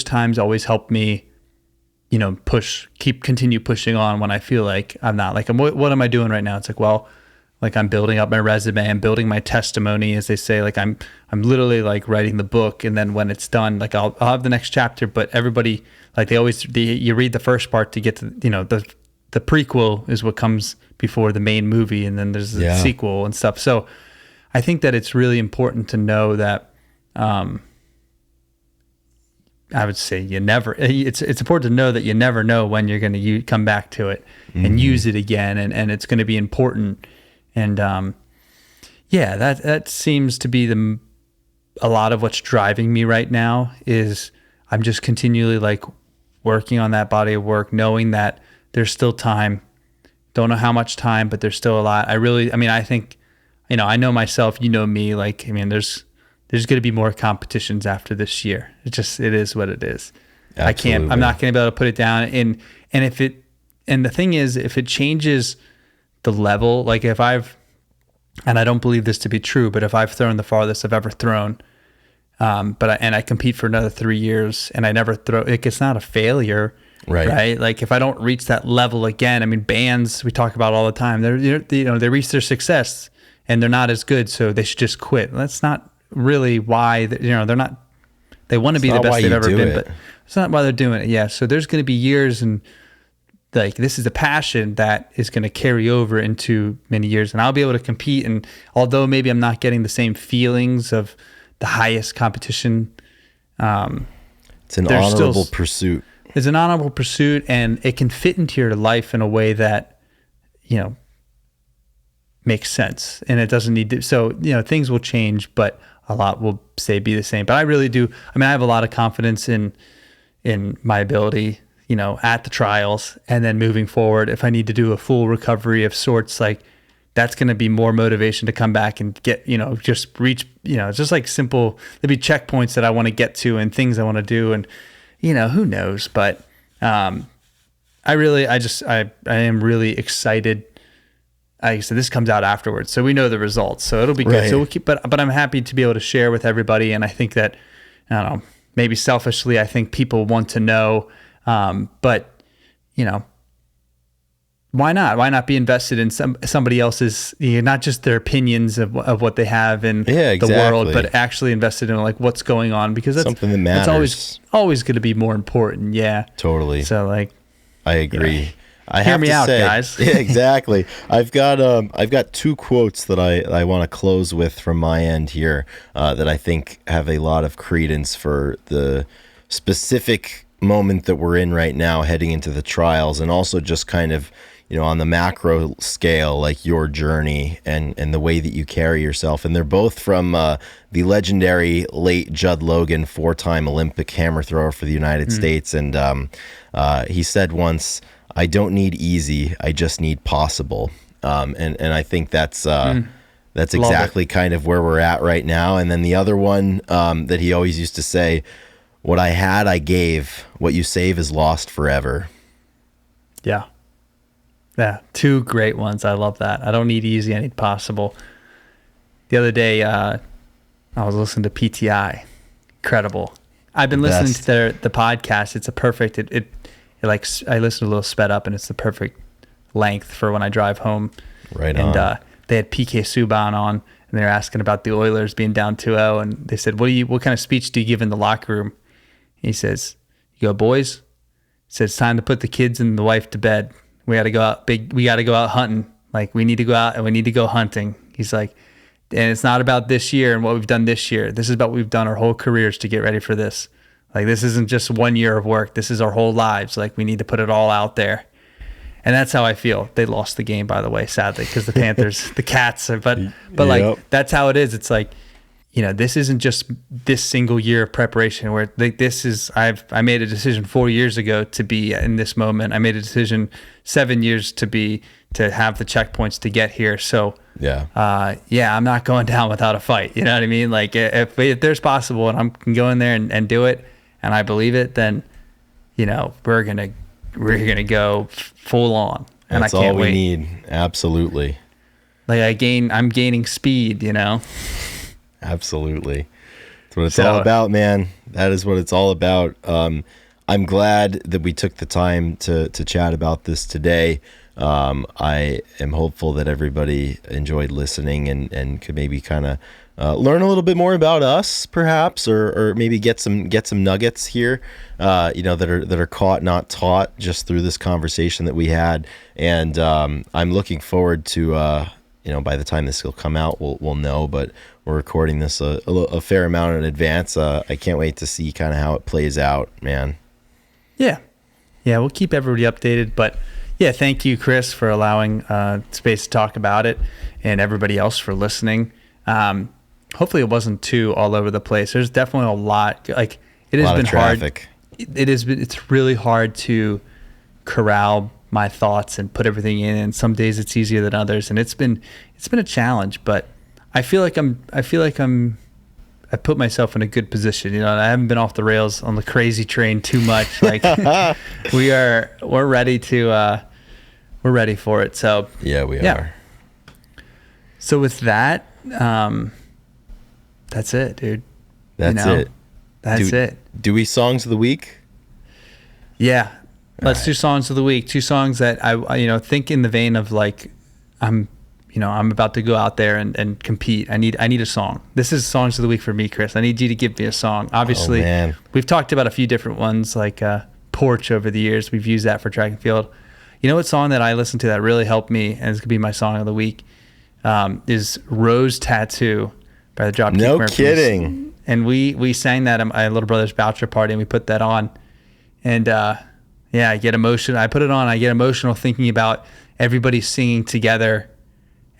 times always help me, continue pushing on when I feel like I'm not. Like, what am I doing right now? It's like, well, like I'm building up my resume, I'm building my testimony, as they say. Like I'm literally like writing the book, and then when it's done, like I'll have the next chapter. But everybody, like you read the first part to get to, the prequel is what comes before the main movie, and then there's the sequel and stuff. So I think that it's really important to know that, I would say it's important to know that you never know when you're going to come back to it and use it again. And it's going to be important. And, that seems to be a lot of what's driving me right now. Is I'm just continually like working on that body of work, knowing that there's still time. Don't know how much time, but there's still a lot. I think, I know myself, me, like, there's going to be more competitions after this year. It is what it is. Absolutely. I'm not going to be able to put it down. And the thing is, if it changes the level, like and I don't believe this to be true, but if I've thrown the farthest I've ever thrown, I compete for another 3 years and I never throw, it's not a failure. Right. Like if I don't reach that level again, bands we talk about all the time, they reach their success and they're not as good, so they should just quit. That's not really why, they're not, they want to be the best they've ever been, but it's not why they're doing it. Yeah. So there's going to be years, and like, this is a passion that is going to carry over into many years, and I'll be able to compete. And although maybe I'm not getting the same feelings of the highest competition, it's an honorable pursuit. It's an honorable pursuit, and it can fit into your life in a way that, makes sense. And it doesn't need to, so, things will change, but a lot will be the same. But I really do. I have a lot of confidence in my ability, at the trials, and then moving forward, if I need to do a full recovery of sorts, like that's going to be more motivation to come back and get, just reach, just like simple, there'll be checkpoints that I want to get to and things I want to do. And, who knows, but, I am really excited. Like I said, this comes out afterwards, so we know the results, so it'll be good. So we'll keep, but I'm happy to be able to share with everybody. And I think that, I don't know, maybe selfishly, I think people want to know, but why not? Why not be invested in somebody else's, not just their opinions of what they have in the world, but actually invested in like what's going on, because that's something that matters. It's always going to be more important. Yeah, totally. So like, I agree. Yeah. Hear me out, guys. Yeah, exactly. I've got two quotes that I want to close with from my end here, that I think have a lot of credence for the specific moment that we're in right now, heading into the trials, and also just kind of, on the macro scale, like your journey and the way that you carry yourself. And they're both from the legendary late Judd Logan, 4-time Olympic hammer thrower for the United States. And he said once, "I don't need easy, I just need possible." And I think that's exactly kind of where we're at right now. And then the other one that he always used to say, "What I had, I gave. What you save is lost forever." Yeah. Yeah. Two great ones. I love that. I don't need easy, I need possible. The other day, I was listening to PTI. Incredible. I've been listening to the podcast. It's a perfect, it like, I listen a little sped up, and it's the perfect length for when I drive home. Right on. And they had PK Subban on, and they were asking about the Oilers being down 2-0, and they said, what kind of speech do you give in the locker room? And he says, "You go, boys. He says, it's time to put the kids and the wife to bed. We got to go out hunting. Like, we need to go out and we need to go hunting." He's like, And it's not about this year and what we've done this year. This is about what we've done our whole careers to get ready for this. Like, this isn't just 1 year of work. This is our whole lives. Like, we need to put it all out there. And that's how I feel. They lost the game, by the way, sadly, because the Panthers, the Cats, but like, that's how it is. It's like, this isn't just this single year of preparation where this is, I made a decision 4 years ago to be in this moment. I made a decision 7 years to have the checkpoints to get here. So I'm not going down without a fight. You know what I mean? Like, if there's possible and I can go in there and do it, and I believe it, then, we're going to go full on. And that's I can't all we wait. need. Absolutely. Like, I'm gaining speed, Absolutely. That's what it's all about, man. That is what it's all about. I'm glad that we took the time to chat about this today. I am hopeful that everybody enjoyed listening and could maybe kind of learn a little bit more about us, perhaps, or maybe get some nuggets here, that are caught, not taught, just through this conversation that we had. And I'm looking forward to, by the time this will come out, we'll know, but we're recording this a fair amount in advance. I can't wait to see kind of how it plays out, man. Yeah, we'll keep everybody updated, but yeah, thank you, Chris, for allowing space to talk about it, and everybody else for listening. Hopefully it wasn't too all over the place. There's definitely a lot, like, it has been traffic. Hard. It's really hard to corral my thoughts and put everything in, and some days it's easier than others, and it's been a challenge, but I feel like I put myself in a good position. I haven't been off the rails on the crazy train too much. Like, we're ready we're ready for it. So yeah, we are. So with that, that's it, dude. That's it. That's it. Do we songs of the week? Yeah. Let's do songs of the week. 2 songs that I think in the vein of, like, I'm about to go out there and compete. I need a song. This is songs of the week for me, Chris. I need you to give me a song. Obviously, we've talked about a few different ones, like Porch over the years. We've used that for track and field. You know what song that I listened to that really helped me, and it's going to be my song of the week, is Rose Tattoo by the Dropkick Murphys. No kidding. And we sang that at my little brother's bachelor party, and we put that on. And I get emotional. I put it on. I get emotional thinking about everybody singing together.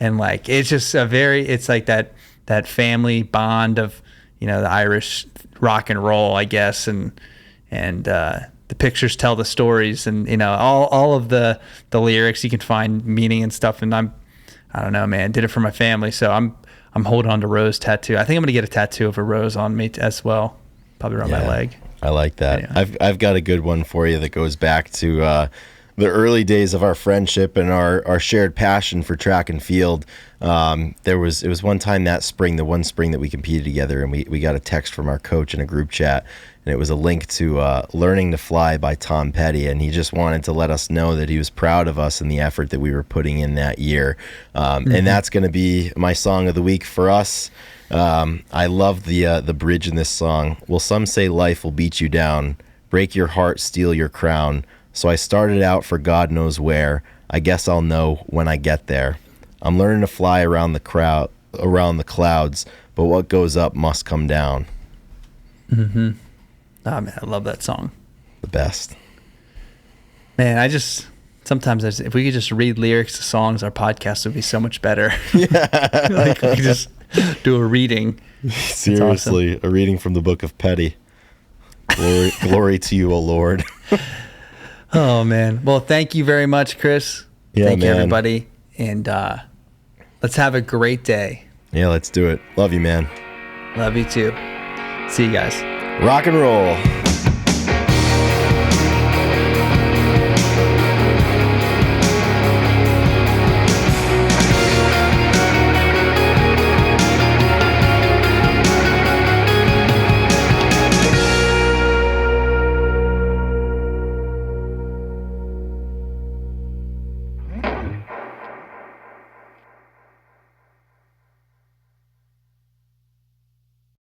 And, like, it's just it's like that family bond of, the Irish rock and roll, I guess. And the pictures tell the stories, and, all of the lyrics, you can find meaning and stuff. And I don't know, man, did it for my family. So I'm holding on to Rose Tattoo. I think I'm going to get a tattoo of a rose on me as well, probably around my leg. I like that. Yeah. I've got a good one for you that goes back to the early days of our friendship and our shared passion for track and field. It was one time that spring, the one spring that we competed together, and we got a text from our coach in a group chat, and it was a link to Learning to Fly by Tom Petty, and he just wanted to let us know that he was proud of us and the effort that we were putting in that year. And that's going to be my song of the week for us. I love the bridge in this song. Well, some say life will beat you down, break your heart, steal your crown. So I started out for God knows where. I guess I'll know when I get there. I'm learning to fly around the clouds, but what goes up must come down. Mm-hmm. Oh, man, I love that song. The best. Man, sometimes if we could just read lyrics to songs, our podcast would be so much better. Yeah. Like, we could just do a reading. Seriously, awesome. A reading from the book of Petty. Glory to you, O Lord. Oh, man. Well, thank you very much, Chris. Yeah, thank you, man. everybody. And let's have a great day. Yeah, let's do it. Love you, man. Love you, too. See you guys. Rock and roll.